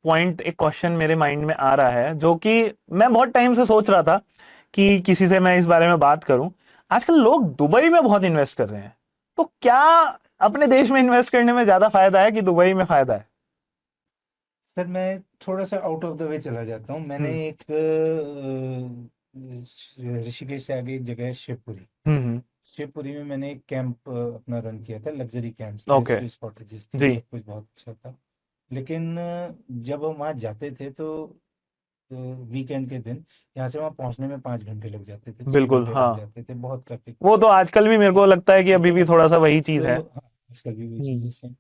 S1: पॉइंट एक क्वेश्चन मेरे माइंड में आ रहा है जो कि मैं बहुत टाइम से सोच रहा था कि किसी से मैं इस बारे में बात करूं। आजकल लोग दुबई में बहुत इन्वेस्ट कर रहे हैं, तो क्या अपने देश में इन्वेस्ट करने में ज्यादा फायदा है कि दुबई में फायदा है?
S2: सर, मैं थोड़ा सा आउट ऑफ द वे चला जाता हूँ। मैंने
S1: हम्म
S2: एक ऋषिकेश से आगे एक जगह है शिवपुरी।
S1: हम्म
S2: शिवपुरी में मैंने एक कैंप अपना रन किया था, luxury camps,
S1: okay.
S2: Swiss cottages थी,
S1: जी।
S2: सब कुछ बहुत अच्छा था। लेकिन जब हम वहाँ जाते थे तो वीकेंड के दिन यहाँ से वहाँ पहुँचने में 5 घंटे लग जाते थे, छः
S1: बिल्कुल,
S2: घंटे लग
S1: हाँ।
S2: जाते थे, बहुत ट्रैफिक
S1: वो तो आजकल भी मेरे को लगता है कि
S2: ठीक
S1: अभी
S2: है
S1: भी
S2: ना।
S1: थोड़ा सा वही चीज
S2: तो
S1: है।
S2: हाँ, आजकल भी वही चीज़
S1: हम्म।
S2: है सेम।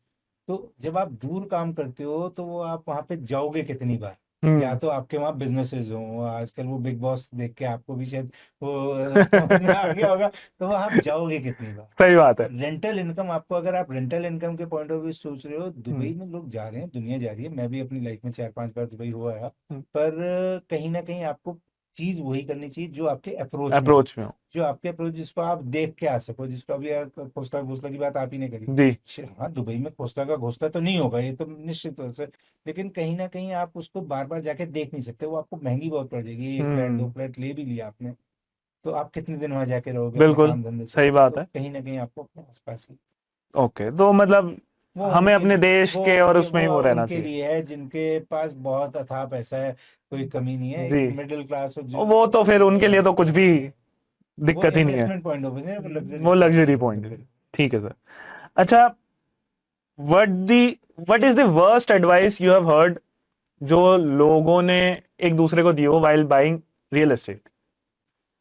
S2: तो जब आप दूर काम करते हो तो वो आप वहाँ पे जाओगे कितनी बार? या
S1: हम्म।
S2: तो आपके वहाँ बिजनेसेस हो, आजकल वो बिग बॉस देख के आपको भी शायद वो समझ में आ गया होगा, तो वो आप जाओगे कितनी बार?
S1: सही बात है।
S2: रेंटल इनकम आपको, अगर आप रेंटल इनकम के पॉइंट ऑफ व्यू सोच रहे हो,
S1: हम्म।
S2: दुबई में लोग जा रहे हैं, दुनिया जा रही है, मैं भी अपनी लाइफ में 4-5 बार दुबई हुआ है।
S1: हम्म।
S2: पर कहीं ना कहीं आपको चीज वही करनी चाहिए जो आपके अप्रोच में हो,
S1: अप्रोच में हो।
S2: जो आपके अप्रोच जिसको आप देख के आ सको, जिसको अभी खोसला घोसला की बात आप ही ने करी।
S1: जी।
S2: हाँ, दुबई में खोसला का घोसला तो नहीं होगा, ये तो निश्चित तौर से। लेकिन कहीं ना कहीं आप उसको बार बार जाके देख नहीं सकते, वो आपको महंगी बहुत पड़ जाएगी। एक फ्लैट, दो
S1: हम्म।
S2: फ्लैट ले भी लिया आपने, तो आप कितने दिन वहां जाके रहोगे अपने
S1: बिल्कुल
S2: काम धंधे से?
S1: सही बात
S2: तो
S1: है।
S2: कहीं ना कहीं आपको अपने आसपास ही,
S1: ओके, तो मतलब
S2: वो
S1: हमें
S2: उनके
S1: अपने
S2: लिए
S1: देश के और उसमें ही
S2: वो
S1: वो रहना
S2: उनके
S1: चाहिए।
S2: लिए है जिनके पास बहुत अथाह पैसा है, कोई कमी नहीं है। एक
S1: जी।
S2: मिडिल क्लास और जो
S1: वो तो फिर उनके लिए तो कुछ भी
S2: वो
S1: दिक्कत ही नहीं है।
S2: इन्वेस्टमेंट पॉइंट ऑफ व्यू है, वो लग्जरी
S1: वो
S2: स्टेट
S1: लग्जरी
S2: नहीं है
S1: पॉइंट है।
S2: बिल्कुल।
S1: ठीक है सर। अच्छा, what the what is the worst advice you have heard जो लोगों ने एक दूसरे को दी हो while buying real estate?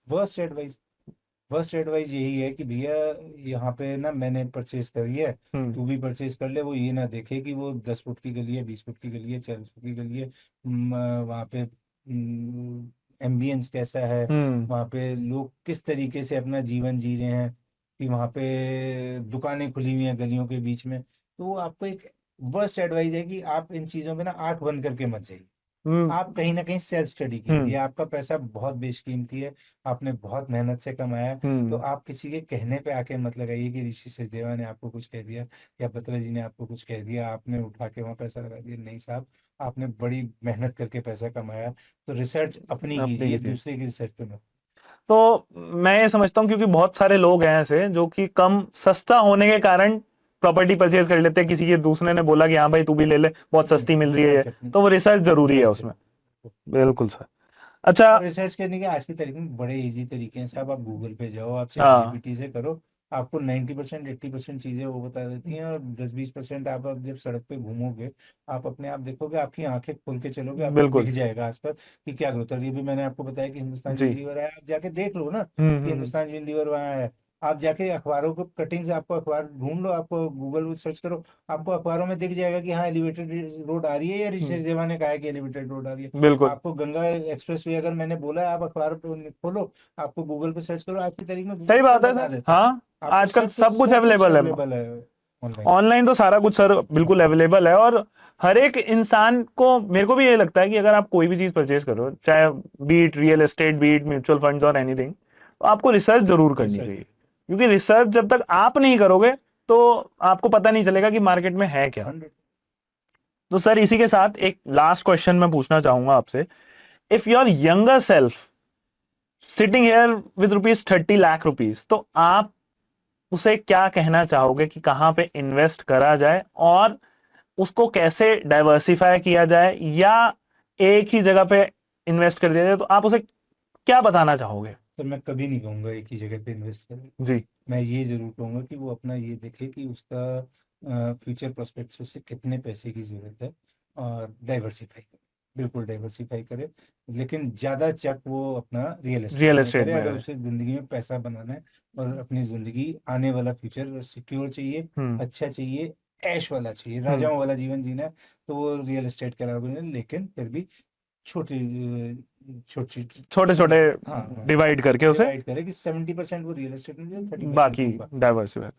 S2: Worst advice, first advice यही है कि भैया, यहाँ पे ना मैंने परचेज करी है,
S1: हम्म।
S2: तू भी परचेज कर ले। वो ये ना देखे कि वो 10 फुट की गली है, 20 फुट की गली है, 40 फुट की गली है, वहाँ पे एम्बियंस कैसा है,
S1: हम्म।
S2: वहाँ पे लोग किस तरीके से अपना जीवन जी रहे हैं, कि वहाँ पे दुकानें खुली हुई हैं गलियों के बीच में। तो वो आपको एक वर्स्ट एडवाइस है कि आप इन चीज़ों पे ना आंख बंद करके मत जाइए।
S1: हम्म।
S2: आप कहीं ना कहीं सेल्फ स्टडी कीजिए,
S1: हम्म।
S2: आपका पैसा बहुत बेशकीमती है, आपने बहुत मेहनत से कमाया है। तो
S1: हम्म।
S2: आप किसी के कहने पे आके मत लगाइए कि ऋषि सचदेवा ने आपको कुछ कह दिया या बत्रा जी ने आपको कुछ कह दिया, आपने उठा के वहां पैसा लगा दिया। नहीं साहब, आपने बड़ी मेहनत करके पैसा कमाया, तो रिसर्च अपनी
S1: अपनी
S2: कीजिए,
S1: कीजिए।
S2: दूसरे की रिसर्च पे मत।
S1: तो मैं ये समझता हूँ क्योंकि बहुत सारे लोग हैं ऐसे जो कि कम सस्ता होने के कारण प्रॉपर्टी परचेज कर लेते हैं, किसी के दूसरे ने बोला कि हाँ भाई तू भी ले ले, बहुत सस्ती मिल रही है,
S2: रिसर्च अपनी,
S1: तो वो रिसर्च जरूरी है
S2: रिसर्च
S1: उसमें।
S2: अपनी।
S1: बिल्कुल सर। अच्छा।
S2: और रिसर्च करने के आज के तरीके में बड़े इजी तरीके हैं साहब। आप गूगल पे जाओ, आप चैट
S1: हाँ।
S2: जीपीटी से करो, आपको 90% 80% चीजें वो बता देती हैं, और 10-20% आप अब जब सड़क पे घूमोगे, आप अपने आप देखोगे, आपकी आंखें खोल के चलोगे, आपको दिख
S1: बिल्कुल।
S2: जाएगा आसपास कि क्या ग्रोथ है। ये भी मैंने आपको बताया कि हिंदुस्तान
S1: जी।
S2: यूनिलीवर है, आप जाके देख लो ना कि
S1: हम्म।
S2: हिंदुस्तान यूनिलीवर वहाँ है। आप जाके अखबारों को कटिंग्स, आपको अखबार ढूंढ लो, आपको गूगल में सर्च करो, आपको अखबारों में दिख जाएगा कि हाँ एलिवेटेड रोड आ रही है, या ऋषिकेश देवा ने कहा है कि एलिवेटेड रोड आ रही है।
S1: बिल्कुल
S2: आपको गंगा एक्सप्रेस वे अगर मैंने बोला है, आप अखबार पे खोलो, आपको गूगल पे सर्च करो, आज की तारीख में गूगल
S1: सही
S2: सब
S1: बात है
S2: बता
S1: सर,
S2: देता है।
S1: हाँ।
S2: आपको
S1: आजकल सब कुछ
S2: सब कुछ
S1: अवेलेबल है।
S2: अवेलेबल है ऑनलाइन।
S1: ऑनलाइन तो सारा कुछ सर बिल्कुल अवेलेबल है, और हर एक इंसान को, मेरे को भी ये लगता है कि अगर आप कोई भी चीज परचेज करो, चाहे be it real estate, be it mutual funds और एनीथिंग, तो आपको रिसर्च जरूर करनी
S2: रिसर्च।
S1: चाहिए, क्योंकि रिसर्च जब तक आप नहीं करोगे तो आपको पता नहीं चलेगा कि मार्केट में है क्या।
S2: 100।
S1: तो सर इसी के साथ एक लास्ट क्वेश्चन मैं पूछना चाहूंगा आपसे। If your younger self sitting here with ₹30 lakh, तो आप उसे क्या कहना चाहोगे कि कहां पे इन्वेस्ट करा जाए, और उसको कैसे डाइवर्सिफाई किया जाए, या एक ही जगह पे इन्वेस्ट कर दिया जाए? तो आप उसे क्या बताना चाहोगे?
S2: तो मैं कभी नहीं कहूंगा एक ही जगह पे इन्वेस्ट करें।
S1: जी।
S2: मैं ये जरूर कहूंगा कि वो अपना ये देखे कि उसका फ्यूचर प्रोस्पेक्ट्स से कितने पैसे की जरूरत है, और डाइवर्सिफाई करे, बिल्कुल डाइवर्सिफाई करे। लेकिन ज़्यादा चक वो अपना रियल एस्टेट
S1: रियल
S2: में
S1: एस्टेट
S2: करे,
S1: में
S2: अगर
S1: है।
S2: उसे ज़िंदगी में पैसा बनाना है और अपनी ज़िंदगी, आने वाला फ्यूचर सिक्योर चाहिए,
S1: हम्म।
S2: अच्छा चाहिए, ऐश वाला चाहिए,
S1: हम्म।
S2: राजाओं वाला जीवन जीना है, तो वो रियल एस्टेट करा बने, लेकिन फिर भी छोटी छोटी,
S1: छोटे छोटे
S2: हाँ हाँ,
S1: डिवाइड करके उसे
S2: डिवाइड करे कि 70% वो रियल एस्टेट में दे, 30%
S1: बाकी
S2: वो बाकी।
S1: डाइवर्सिफाई।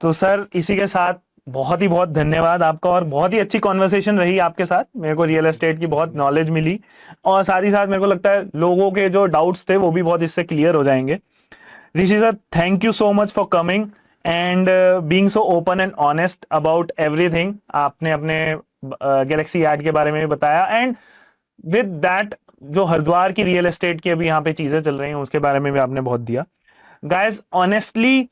S1: तो सर इसी के साथ बहुत ही बहुत धन्यवाद आपका, और बहुत ही अच्छी कॉन्वर्सेशन रही आपके साथ, मेरे को रियल एस्टेट की बहुत नॉलेज मिली, और साथ ही साथ मेरे को लगता है लोगों के जो डाउट्स थे वो भी बहुत इससे क्लियर हो जाएंगे। Rishi sir, thank you so much for coming and being so open and honest about everything. आपने अपने गैलेक्सी एड के बारे में भी बताया, एंड विद दैट जो हरिद्वार की रियल एस्टेट की अभी यहाँ पे चीजें चल रही हैं उसके बारे में भी आपने बहुत दिया। गाइस ऑनेस्टली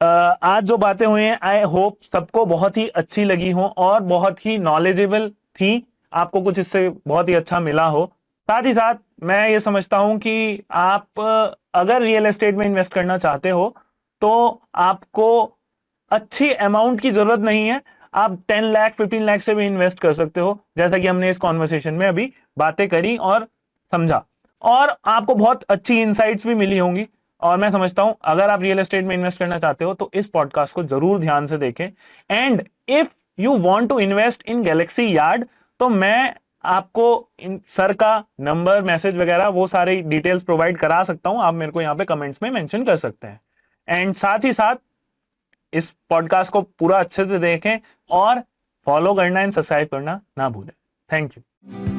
S1: आज जो बातें हुई हैं, आई होप सबको बहुत ही अच्छी लगी हो और बहुत ही नॉलेजेबल थी, आपको कुछ इससे बहुत ही अच्छा मिला हो। साथ ही साथ मैं ये समझता हूं कि आप अगर रियल एस्टेट में इन्वेस्ट करना चाहते हो तो आपको अच्छी अमाउंट की जरूरत नहीं है, आप 10 लाख 15 लाख से भी इन्वेस्ट कर सकते हो, जैसा कि हमने इस कॉन्वर्सेशन में अभी बातें करी और समझा, और आपको बहुत अच्छी इंसाइट्स भी मिली होंगी। और मैं समझता हूं अगर आप रियल एस्टेट में इन्वेस्ट करना चाहते हो तो इस पॉडकास्ट को जरूर ध्यान से देखें। And if you want to invest in Galaxy Yard, तो मैं आपको सर का नंबर, मैसेज वगैरह वो सारी डिटेल्स प्रोवाइड करा सकता हूं, आप मेरे को यहां पे कमेंट्स में मेंशन कर सकते हैं। एंड साथ ही साथ इस पॉडकास्ट को पूरा अच्छे से देखें और फॉलो करना एंड सब्सक्राइब करना ना भूलें। Thank you.